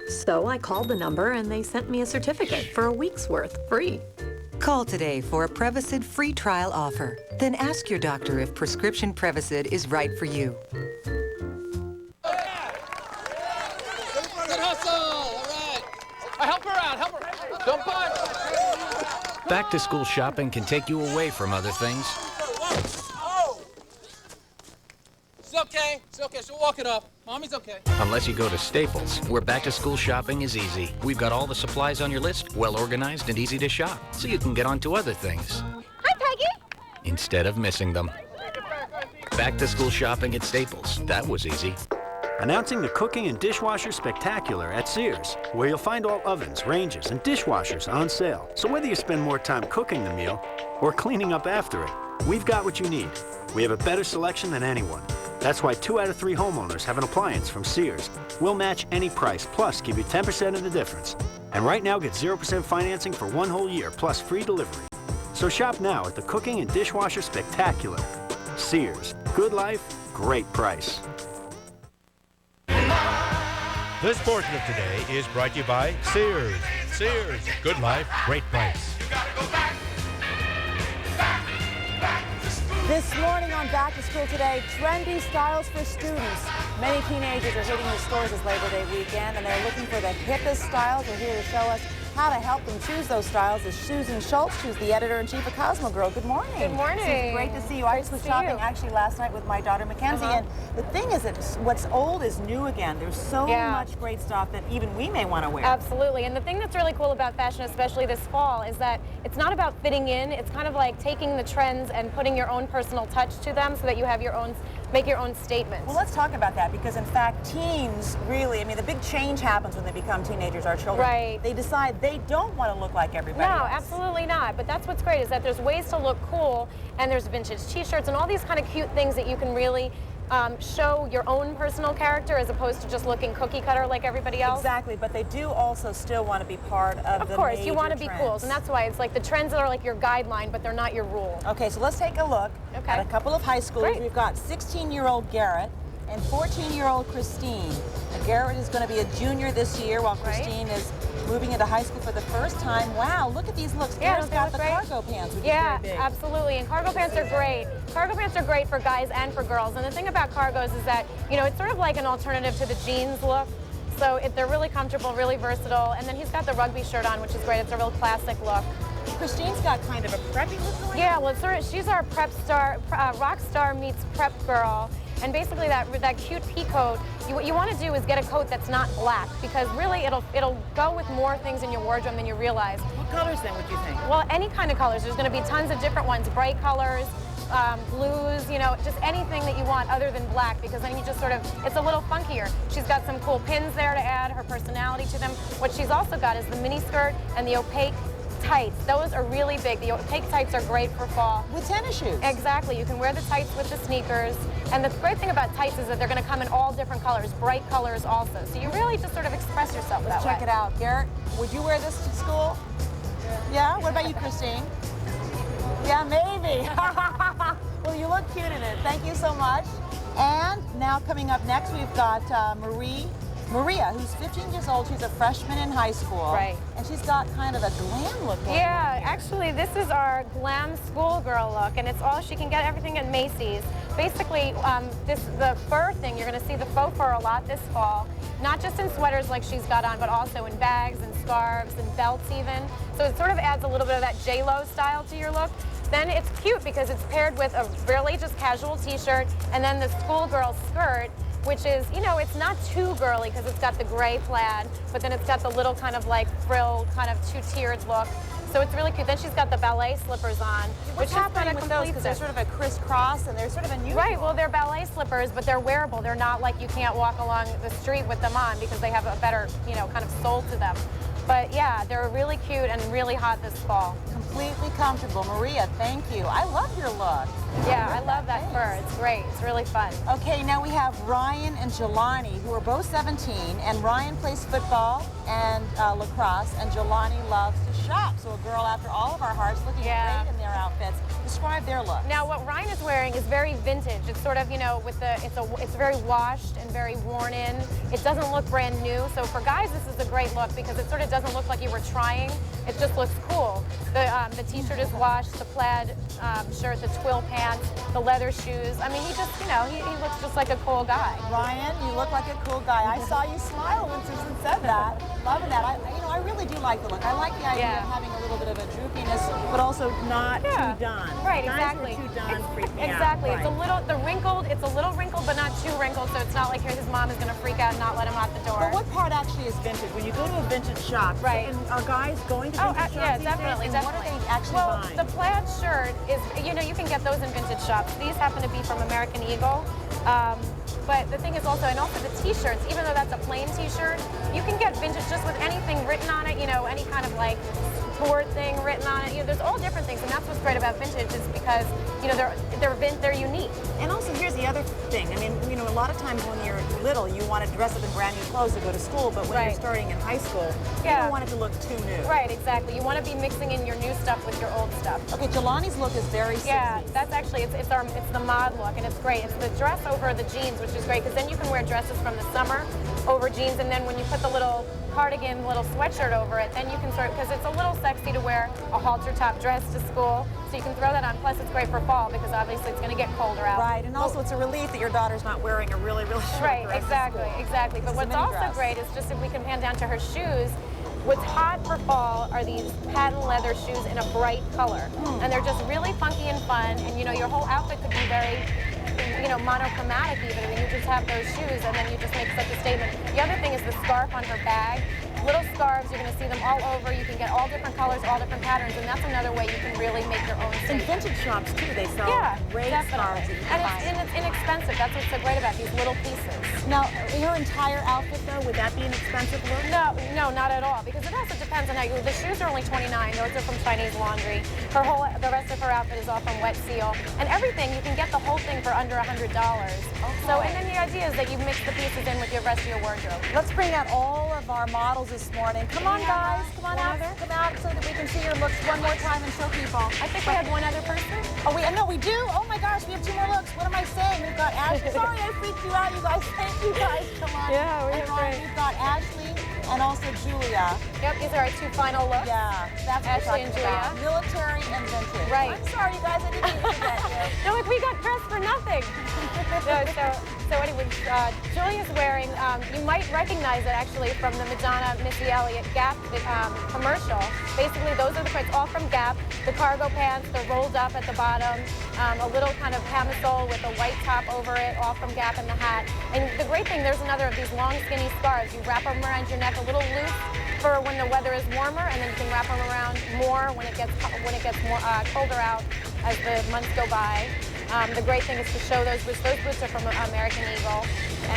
So I called the number and they sent me a certificate for a week's worth, free. Call today for a Prevacid free trial offer. Then ask your doctor if prescription Prevacid is right for you. Good hustle! All right. Help her out, help her. Don't punch. Back-to-school shopping can take you away from other things. It's okay, she'll walk it up. Mommy's okay. Unless you go to Staples, where back-to-school shopping is easy. We've got all the supplies on your list, well organized and easy to shop, so you can get on to other things. Hi, Peggy. Instead of missing them. Back-to-school shopping at Staples. That was easy. Announcing the Cooking and Dishwasher Spectacular at Sears, where you'll find all ovens, ranges, and dishwashers on sale. So whether you spend more time cooking the meal or cleaning up after it, we've got what you need. We have a better selection than anyone. That's why 2 out of 3 homeowners have an appliance from Sears. We'll match any price, plus give you 10% of the difference. And right now, get 0% financing for 1 whole year, plus free delivery. So shop now at the Cooking and Dishwasher Spectacular. Sears. Good life, great price. This portion of today is brought to you by Sears. Sears. Good life, great price. This morning on Back to School Today, trendy styles for students. Many teenagers are hitting the stores this Labor Day weekend, and they're looking for the hippest styles. We're here to show us how to help them choose those styles is Susan Schultz, who's the editor-in-chief of Cosmo Girl. Good morning. Good morning. It's great to see you. I was shopping actually last night with my daughter Mackenzie, and the thing is that what's old is new again. There's so much great stuff that even we may want to wear. Absolutely, and the thing that's really cool about fashion, especially this fall, is that it's not about fitting in. It's kind of like taking the trends and putting your own personal touch to them so that you have your own, make your own statement. Well, let's talk about that, because in fact, teens really, I mean, the big change happens when they become teenagers, our children. Right. They decide they don't want to look like everybody else. No, absolutely not. But that's what's great, is that there's ways to look cool, and there's vintage t-shirts and all these kind of cute things that you can really show your own personal character as opposed to just looking cookie cutter like everybody else. Exactly, but they do also still want to be part of the course, you want to major be trends. cool, and that's why it's like the trends that are like your guideline, but they're not your rule. Okay, so let's take a look at a couple of high schoolers. Great. We've got 16-year-old Garrett and 14-year-old Christine. Now, Garrett is going to be a junior this year, while Christine is moving into high school for the first time. Wow, look at these looks. Yeah, Garrett's got the cargo pants, which is very big. Absolutely, and cargo pants are great. Cargo pants are great for guys and for girls, and the thing about cargos is that, you know, it's sort of like an alternative to the jeans look. So they're really comfortable, really versatile, and then he's got the rugby shirt on, which is great. It's a real classic look. Christine's got kind of a preppy look going on. Yeah, well, she's our prep star, rock star meets prep girl. And basically that cute pea coat, what you want to do is get a coat that's not black, because really it'll go with more things in your wardrobe than you realize. What colors then would you think? Well, any kind of colors. There's going to be tons of different ones, bright colors, blues, you know, just anything that you want other than black, because then you just sort of, it's a little funkier. She's got some cool pins there to add her personality to them. What she's also got is the mini skirt and the opaque tights. Those are really big. The opaque tights are great for fall. With tennis shoes. Exactly. You can wear the tights with the sneakers. And the great thing about tights is that they're going to come in all different colors, bright colors also. So you really just sort of express yourself that way. Let's check it out. Garrett, would you wear this to school? Yeah? What about you, Christine? Yeah, maybe. Well, you look cute in it. Thank you so much. And now coming up next, we've got Maria, who's 15 years old. She's a freshman in high school. Right. And she's got kind of a glam look going on here. Actually, this is our glam schoolgirl look, and it's all, she can get everything at Macy's. Basically, the fur thing, you're going to see the faux fur a lot this fall. Not just in sweaters like she's got on, but also in bags and scarves and belts even. So it sort of adds a little bit of that J-Lo style to your look. Then it's cute because it's paired with a really just casual t-shirt and then the schoolgirl skirt, which is, you know, it's not too girly because it's got the gray plaid, but then it's got the little kind of like frill, kind of two-tiered look. So it's really cute. Then she's got the ballet slippers on. What's happening with those? Because they're sort of a crisscross and they're sort of unusual. Right, well, they're ballet slippers, but they're wearable. They're not like you can't walk along the street with them on because they have a better, you know, kind of sole to them. But yeah, they're really cute and really hot this fall. Completely comfortable. Maria, thank you. I love your look. Yeah, I love that fur. It's great. It's really fun. Okay, now we have Ryan and Jelani, who are both 17, and Ryan plays football and lacrosse, and Jelani loves to shop. So a girl after all of our hearts, looking great in their outfits. Describe their look. Now, what Ryan is wearing is very vintage. It's sort of, you know, with the it's very washed and very worn in. It doesn't look brand new. So for guys, this is a great look because it sort of doesn't look like you were trying. It just looks cool. The t-shirt is washed, the plaid shirt, the twill pants, the leather shoes. I mean, he just, you know, he looks just like a cool guy. Ryan, you look like a cool guy. I saw you smile when Susan said that. Loving that. I really do like the look. I like the idea of having a little bit of a droopiness, but also not too done. Right, Guys exactly. Too done freak me exactly. out. It's a little wrinkled, but not too wrinkled. So it's not like his mom is going to freak out and not let him out the door. But what part actually is vintage? When you go to a vintage shop, right? And are guys going to vintage shops yeah, these definitely, days? And definitely. what are they actually buying? The plaid shirt is, you know, you can get those in vintage shops. These happen to be from American Eagle. But the thing is also, and also the t-shirts, even though that's a plain t-shirt, you can get vintage just with anything written on it, you know, any kind of like sport thing written on it. You know, there's all different things, and that's what's great about vintage is because, you know, they're unique. And also, here's the other thing. I mean, you know, a lot of times when you're little, you want to dress up in brand new clothes to go to school, but when you're starting in high school, you don't want it to look too new. Right, exactly. You want to be mixing in your new stuff with your old stuff. Okay, Jelani's look is very 60s. Yeah, that's actually, it's the mod look, and it's great. It's the dress over the jeans, which is great, because then you can wear dresses from the summer over jeans, and then when you put the little cardigan, little sweatshirt over it, then you can sort of, because it's a little sexy to wear a halter top dress to school, so you can throw that on. Plus, it's great for fall, because obviously it's going to get colder out. Right, and also it's a relief that your daughter's not wearing a really, really short Right, dress. exactly. But what's also great is just if we can pan down to her shoes, what's hot for fall are these patent leather shoes in a bright color. And they're just really funky and fun, and you know, your whole outfit could be very, you know, monochromatic even. I mean, you just have those shoes and then you just make such a statement. The other thing is the scarf on her bag. Little scarves, you're going to see them all over. You can get all different colors, all different patterns, and that's another way you can really make your own statement. In vintage shops, too, they sell great scarves. And it's inexpensive. That's what's so great about these little pieces. Now, your entire outfit, though, would that be an expensive look? No, not at all, because it also depends on how you, the shoes are only $29. Those are from Chinese laundry. The rest of her outfit is all from Wet Seal. And everything, you can get the whole thing for under $100. So, and then the idea is that you mix the pieces in with the rest of your wardrobe. Let's bring out all of our models this morning. Come on, guys. Come on out. Come out so that we can see your looks one more time and show people. I think we have one other person. Oh, no, we do? Oh, my gosh, we have two more looks. What am I saying? We've got Ashley. Sorry, I freaked you out, you guys. Thank you, guys. Come on. Yeah, we're great. We've got Ashley And also Julia. Yep, these are our two final looks. Yeah, that's what Ashley and we're talking about. Julia. Military and vintage. Right. I'm sorry, you guys, I didn't mean to forget you. No, we got dressed for nothing. So anyway, Julia's wearing, you might recognize it actually from the Madonna Missy Elliott Gap commercial. Basically, those are the prints, all from Gap. The cargo pants, they're rolled up at the bottom, a little kind of camisole with a white top over it, all from Gap, and the hat. And the great thing, there's another of these long, skinny scarves. You wrap them around your neck a little loose for when the weather is warmer, and then you can wrap them around more when it gets more colder out as the months go by. The great thing is to show those boots. Those boots are from American Eagle,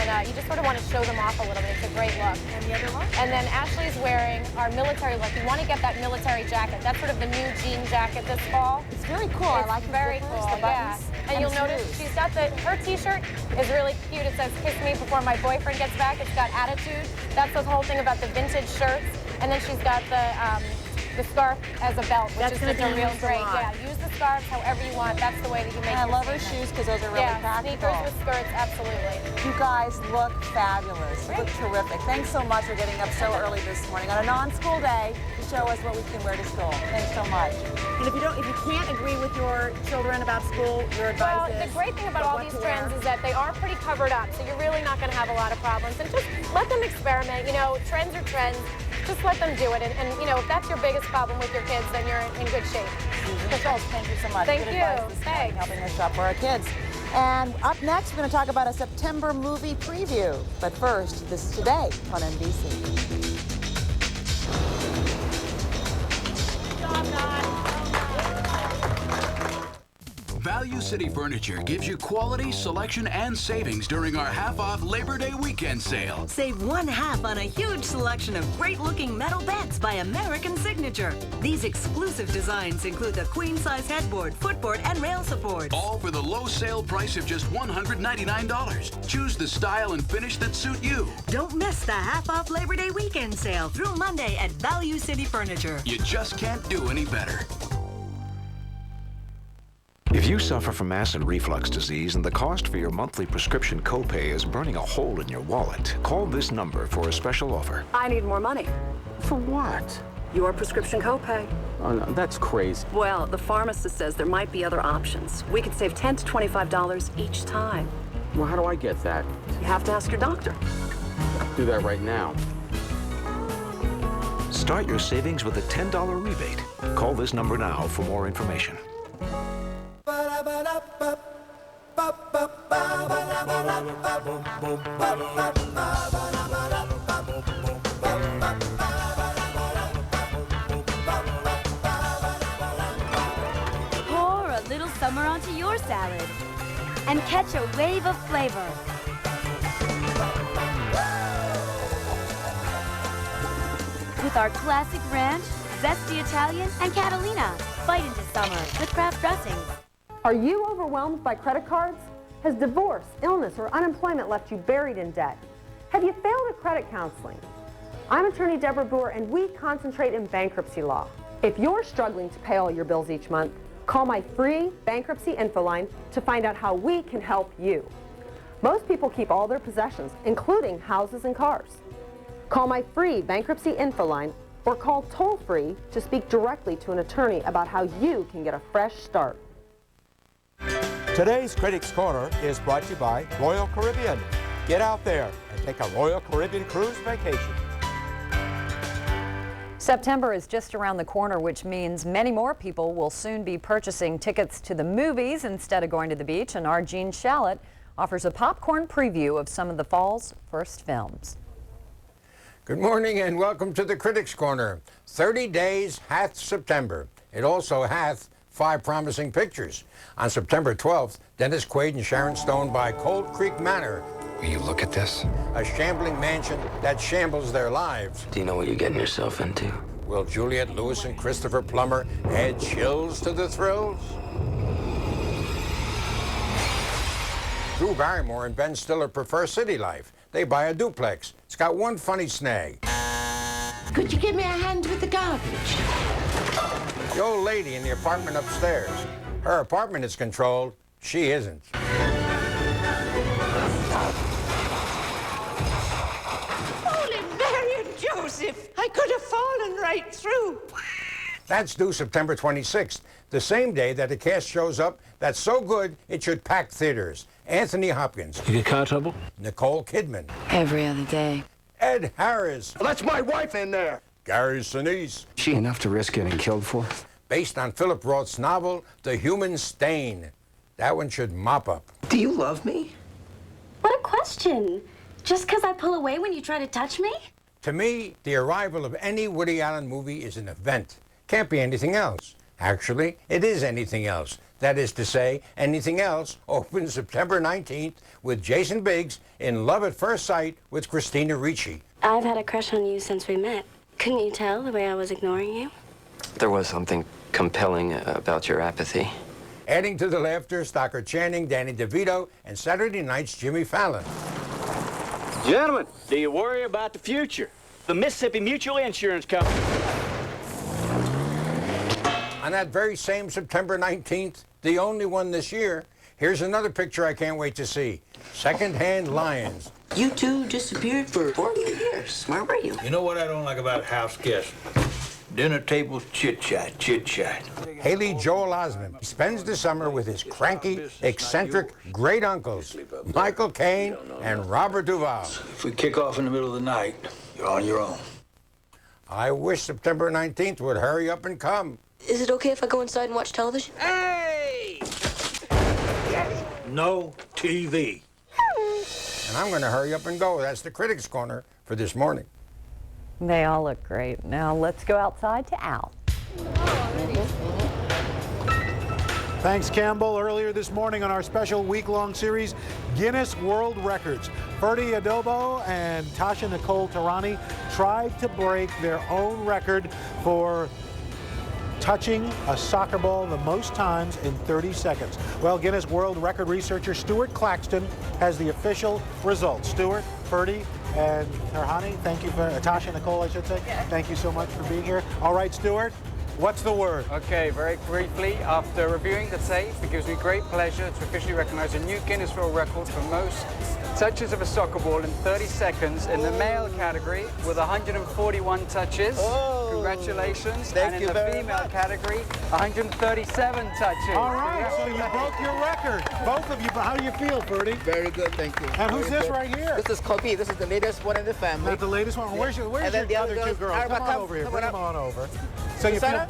and you just sort of want to show them off a little bit. It's a great look. And the other one? And then Ashley's wearing our military look. You want to get that military jacket. That's sort of the new jean jacket this fall. It's very cool. I like the very zippers, cool. the buttons, Yeah. And you'll notice she's got her T-shirt is really cute. It says "Kiss me before my boyfriend gets back." It's got attitude. That's the whole thing about the vintage shirts. And then she's got the scarf as a belt, which That's is gonna just a be real used a great. lot. Yeah, use the scarves however you want. That's the way that you make. And I your love her statement. shoes because those are really Yeah, practical. sneakers with skirts, absolutely. You guys look fabulous. You look terrific. Thanks so much for getting up so early this morning on a non-school day to show us what we can wear to school. Thanks so much. And if you can't agree with your children about school, your advice Well, the great thing about all these trends is that they are pretty covered up, so you're really not going to have a lot of problems. And just let them experiment. You know, trends are trends. Just let them do it. And you know, if that's your biggest problem with your kids, then you're in good shape. Thank you so much. Thank Good you. advice this morning, helping us shop for our kids. And up next, we're going to talk about a September movie preview. But first, this is Today on NBC. Value City Furniture gives you quality, selection, and savings during our half-off Labor Day weekend sale. Save 1/2 on a huge selection of great-looking metal beds by American Signature. These exclusive designs include the queen-size headboard, footboard, and rail support. All for the low sale price of just $199. Choose the style and finish that suit you. Don't miss the half-off Labor Day weekend sale through Monday at Value City Furniture. You just can't do any better. If you suffer from acid reflux disease and the cost for your monthly prescription copay is burning a hole in your wallet, call this number for a special offer. I need more money. For what? Your prescription copay. Oh, no, that's crazy. Well, the pharmacist says there might be other options. We could save $10 to $25 each time. Well, how do I get that? You have to ask your doctor. Do that right now. Start your savings with a $10 rebate. Call this number now for more information. Pour a little summer onto your salad and catch a wave of flavor. With our classic ranch, zesty Italian, and Catalina. Bite into summer with craft dressings. Are you overwhelmed by credit cards? Has divorce, illness, or unemployment left you buried in debt? Have you failed at credit counseling? I'm attorney Deborah Boer, and we concentrate in bankruptcy law. If you're struggling to pay all your bills each month, call my free bankruptcy info line to find out how we can help you. Most people keep all their possessions, including houses and cars. Call my free bankruptcy info line or call toll-free to speak directly to an attorney about how you can get a fresh start. Today's Critics Corner is brought to you by Royal Caribbean. Get out there and take a Royal Caribbean cruise vacation. September is just around the corner, which means many more people will soon be purchasing tickets to the movies instead of going to the beach, and our Jean Shalit offers a popcorn preview of some of the fall's first films. Good morning and welcome to the Critics Corner. 30 days hath September. It also hath 5 promising pictures. On September 12th, Dennis Quaid and Sharon Stone buy Cold Creek Manor. Will you look at this? A shambling mansion that shambles their lives. Do you know what you're getting yourself into? Will Juliette Lewis and Christopher Plummer add chills to the thrills? Drew Barrymore and Ben Stiller prefer city life. They buy a duplex. It's got one funny snag. Could you give me a hand with the garbage? The old lady in the apartment upstairs. Her apartment is controlled. She isn't. Holy Mary and Joseph! could have fallen right through. That's due September 26th, the same day that the cast shows up that's so good it should pack theaters. Anthony Hopkins. You get car trouble? Nicole Kidman. Every other day. Ed Harris. Well, that's my wife in there. Gary Sinise. She enough to risk getting killed for? Based on Philip Roth's novel, The Human Stain. That one should mop up. Do you love me? What a question. Just because I pull away when you try to touch me? To me, the arrival of any Woody Allen movie is an event. Can't be anything else. Actually, it is anything else. That is to say, Anything Else opens September 19th with Jason Biggs in Love at First Sight with Christina Ricci. I've had a crush on you since we met. Couldn't you tell the way I was ignoring you? There was something compelling about your apathy. Adding to the laughter, Stockard Channing, Danny DeVito, and Saturday night's Jimmy Fallon. Gentlemen, do you worry about the future? The Mississippi Mutual Insurance Company. On that very same September 19th, the only one this year, here's another picture I can't wait to see. Secondhand Lions. You two disappeared for 40 years. Where were you? You know what I don't like about house guests? Dinner table chit-chat, chit-chat. Haley Joel Osment spends the summer with his cranky, eccentric great uncles, Michael Caine and Robert Duvall. If we kick off in the middle of the night, you're on your own. I wish September 19th would hurry up and come. Is it okay if I go inside and watch television? Hey! No TV. And I'm going to hurry up and go. That's the Critics' Corner for this morning. They all look great. Now let's go outside to Al. Thanks, Campbell. Earlier this morning on our special week-long series, Guinness World Records. Ferdy Adobo and Tasha Nicole Tarani tried to break their own record for touching a soccer ball the most times in 30 seconds. Well, Guinness World Record researcher Stuart Claxton has the official results. Stuart, Ferdy, and Tarhani, thank you for, Tasha Nicole, I should say. Thank you so much for being here. All right, Stuart, what's the word? Okay, very briefly, after reviewing the tape, it gives me great pleasure to officially recognize a new Guinness World Record for most touches of a soccer ball in 30 seconds in the male category with 141 touches. Congratulations. Thank and you in the very female much. category, 137 touches. All right, so you broke your record. Both of you, how do you feel, Ferdy? Very good, thank you. And who's this right here? This is Kobe. This is the latest one in the family. That's the latest one. Where's your other two girls? Come on over here. Bring them on over. So you feel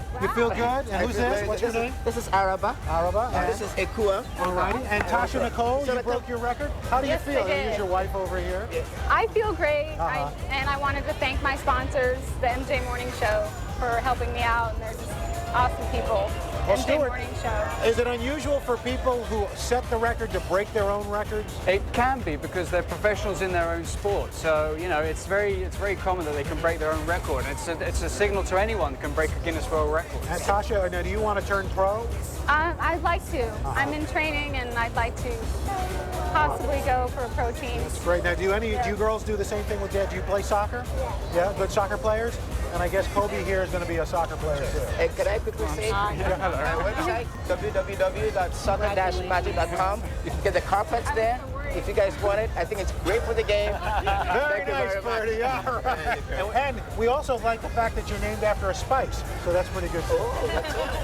good? And who's this? What's your name? This is Araba. Araba. And this is Ekua. All righty. And Tasha Nicole, you broke your record. How do you feel? Here's your wife over here. I feel great, and I wanted to thank my sponsors, the MJ Morning Show, for helping me out, and they're just awesome people. Well, MJ Stuart, Morning Show. is it unusual for people who set the record to break their own records? It can be because they're professionals in their own sport. So, you know, it's very common that they can break their own record. It's a signal to anyone that can break a Guinness World Record. And Tasha, now, do you want to turn pro? I'd like to. I'm in training, and I'd like to possibly go for a pro team. That's great. Now, do you girls do the same thing with Dad? Do you play soccer? Yeah, good soccer players? And I guess Kobe here is going to be a soccer player, too. Hey, can I quickly say our website, www.soccer-magic.com. You can get the carpets there. If you guys want it, I think it's great for the game. Very nice, Ferdy. All right. And we also like the fact that you're named after a spice, so that's pretty good.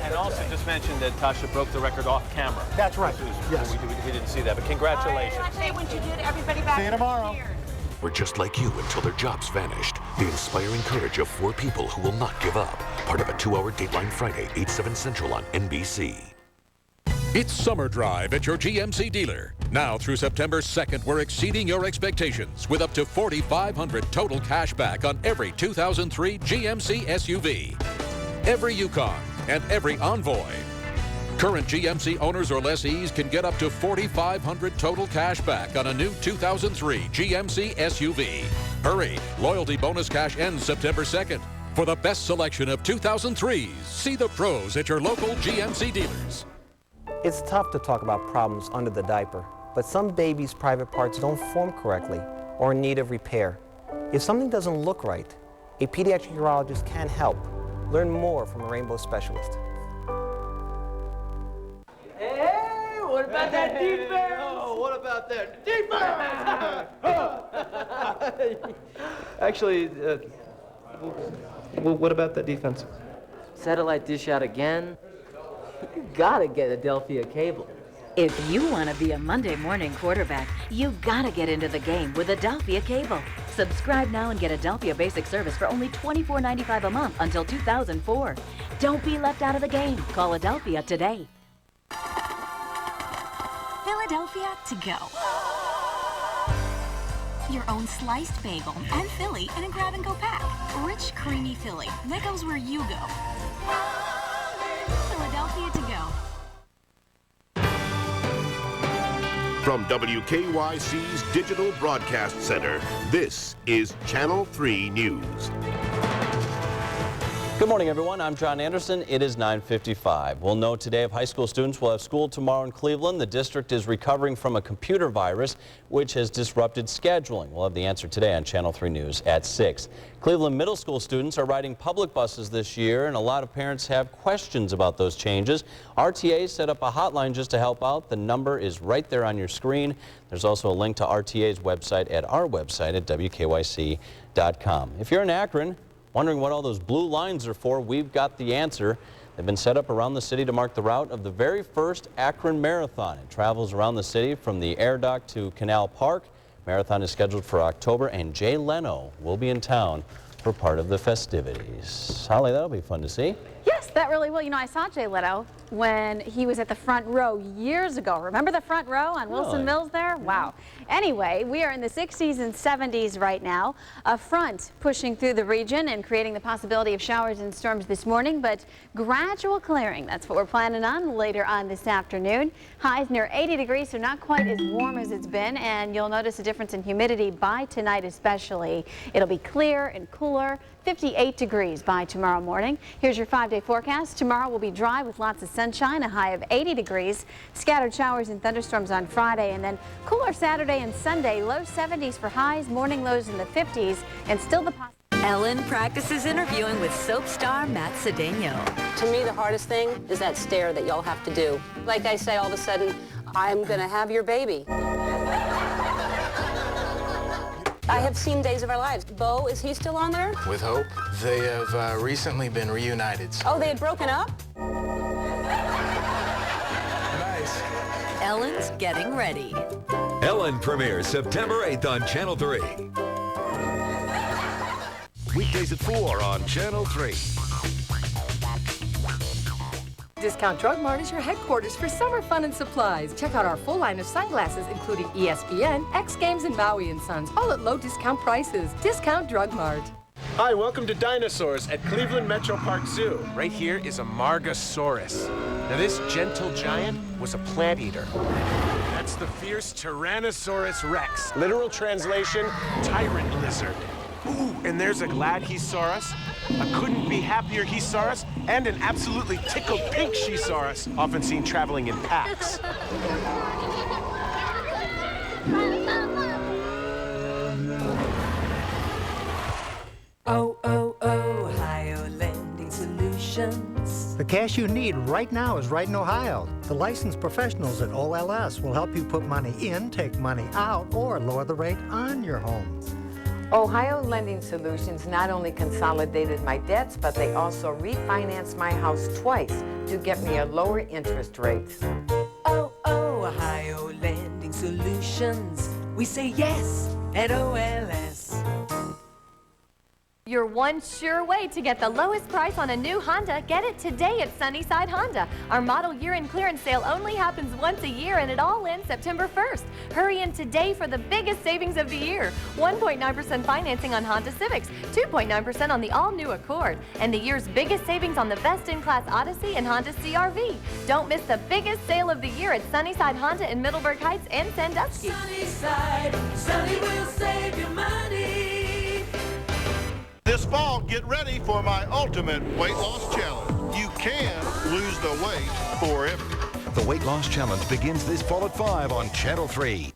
And also just mentioned that Tasha broke the record off camera. That's right. Yes. We didn't see that, but congratulations. When you did, everybody back. See you tomorrow. Were just like you until their jobs vanished. The inspiring courage of 4 people who will not give up. Part of a 2-hour Dateline Friday, 8/7 Central on NBC. It's Summer Drive at your GMC dealer. Now through September 2nd, we're exceeding your expectations with up to $4,500 total cash back on every 2003 GMC SUV, every Yukon, and every Envoy. Current GMC owners or lessees can get up to $4,500 total cash back on a new 2003 GMC SUV. Hurry! Loyalty bonus cash ends September 2nd. For the best selection of 2003s, see the pros at your local GMC dealers. It's tough to talk about problems under the diaper, but some babies' private parts don't form correctly or in need of repair. If something doesn't look right, a pediatric urologist can help. Learn more from a Rainbow specialist. Hey, what about that defense? Oh, what about that defense? Actually, Well, what about the defense? Satellite dish out again? You gotta get Adelphia cable. If you want to be a Monday morning quarterback, you gotta get into the game with Adelphia Cable. Subscribe now and get Adelphia basic service for only $24.95 a month until 2004. Don't be left out of the game. Call Adelphia today. Philadelphia to go. Your own sliced bagel and Philly in a grab-and-go pack. Rich, creamy Philly. That goes where you go. Philadelphia to go. From WKYC's Digital Broadcast Center, this is Channel 3 News. Good morning, everyone. I'm John Anderson. It is 9:55. We'll know today if high school students will have school tomorrow in Cleveland. The district is recovering from a computer virus, which has disrupted scheduling. We'll have the answer today on Channel 3 News at 6. Cleveland middle school students are riding public buses this year, and a lot of parents have questions about those changes. RTA set up a hotline just to help out. The number is right there on your screen. There's also a link to RTA's website at our website at WKYC.com. If you're in Akron, wondering what all those blue lines are for, we've got the answer. They've been set up around the city to mark the route of the very first Akron Marathon. It travels around the city from the Air Dock to Canal Park. Marathon is scheduled for October, and Jay Leno will be in town for part of the festivities. Holly, that'll be fun to see. Yes, that really will. You know, I saw Jay Leno when he was at the front row years ago. Remember the front row on Wilson Mills there? Wow. Anyway, we are in the 60s and 70s right now. A front pushing through the region and creating the possibility of showers and storms this morning, but gradual clearing. That's what we're planning on later on this afternoon. Highs near 80 degrees, so not quite as warm as it's been, and you'll notice a difference in humidity by tonight especially. It'll be clear and cooler. 58 degrees by tomorrow morning. Here's your 5-day forecast. Tomorrow will be dry with lots of sunshine, a high of 80 degrees. Scattered showers and thunderstorms on Friday, and then cooler Saturday and Sunday. Low 70s for highs, morning lows in the 50s, and still the possibility. Ellen practices interviewing with soap star Matt Cedeno. To me, the hardest thing is that stare that y'all have to do. Like I say, all of a sudden, I'm gonna have your baby. I have seen Days of Our Lives. Bo, is he still on there? With Hope, they have recently been reunited. Oh, they had broken up? Nice. Ellen's getting ready. Ellen premieres September 8th on Channel 3. Weekdays at 4 on Channel 3. Discount Drug Mart is your headquarters for summer fun and supplies. Check out our full line of sunglasses, including ESPN, X Games, and Maui & Sons, all at low discount prices. Discount Drug Mart. Hi, welcome to Dinosaurs at Cleveland Metro Park Zoo. Right here is a Margosaurus. Now this gentle giant was a plant eater. That's the fierce Tyrannosaurus Rex. Literal translation, tyrant lizard. Ooh, and there's a glad Hesaurus, a couldn't be happier Hesaurus, and an absolutely tickled pink Shesaurus, often seen traveling in packs. Oh, oh, oh, Ohio Lending Solutions. The cash you need right now is right in Ohio. The licensed professionals at OLS will help you put money in, take money out, or lower the rate on your home. Ohio Lending Solutions not only consolidated my debts, but they also refinanced my house twice to get me a lower interest rate. Oh, oh, Ohio Lending Solutions. We say yes at OLS. Your one sure way to get the lowest price on a new Honda, get it today at Sunnyside Honda. Our model year-end clearance sale only happens once a year and it all ends September 1st. Hurry in today for the biggest savings of the year. 1.9% financing on Honda Civics, 2.9% on the all-new Accord, and the year's biggest savings on the best-in-class Odyssey and Honda CR-V. Don't miss the biggest sale of the year at Sunnyside Honda in Middlburg Heights and Sandusky. Sunnyside, Sunny will save you money. This fall, get ready for my ultimate weight loss challenge. You can lose the weight forever. The Weight Loss Challenge begins this fall at 5 on Channel 3.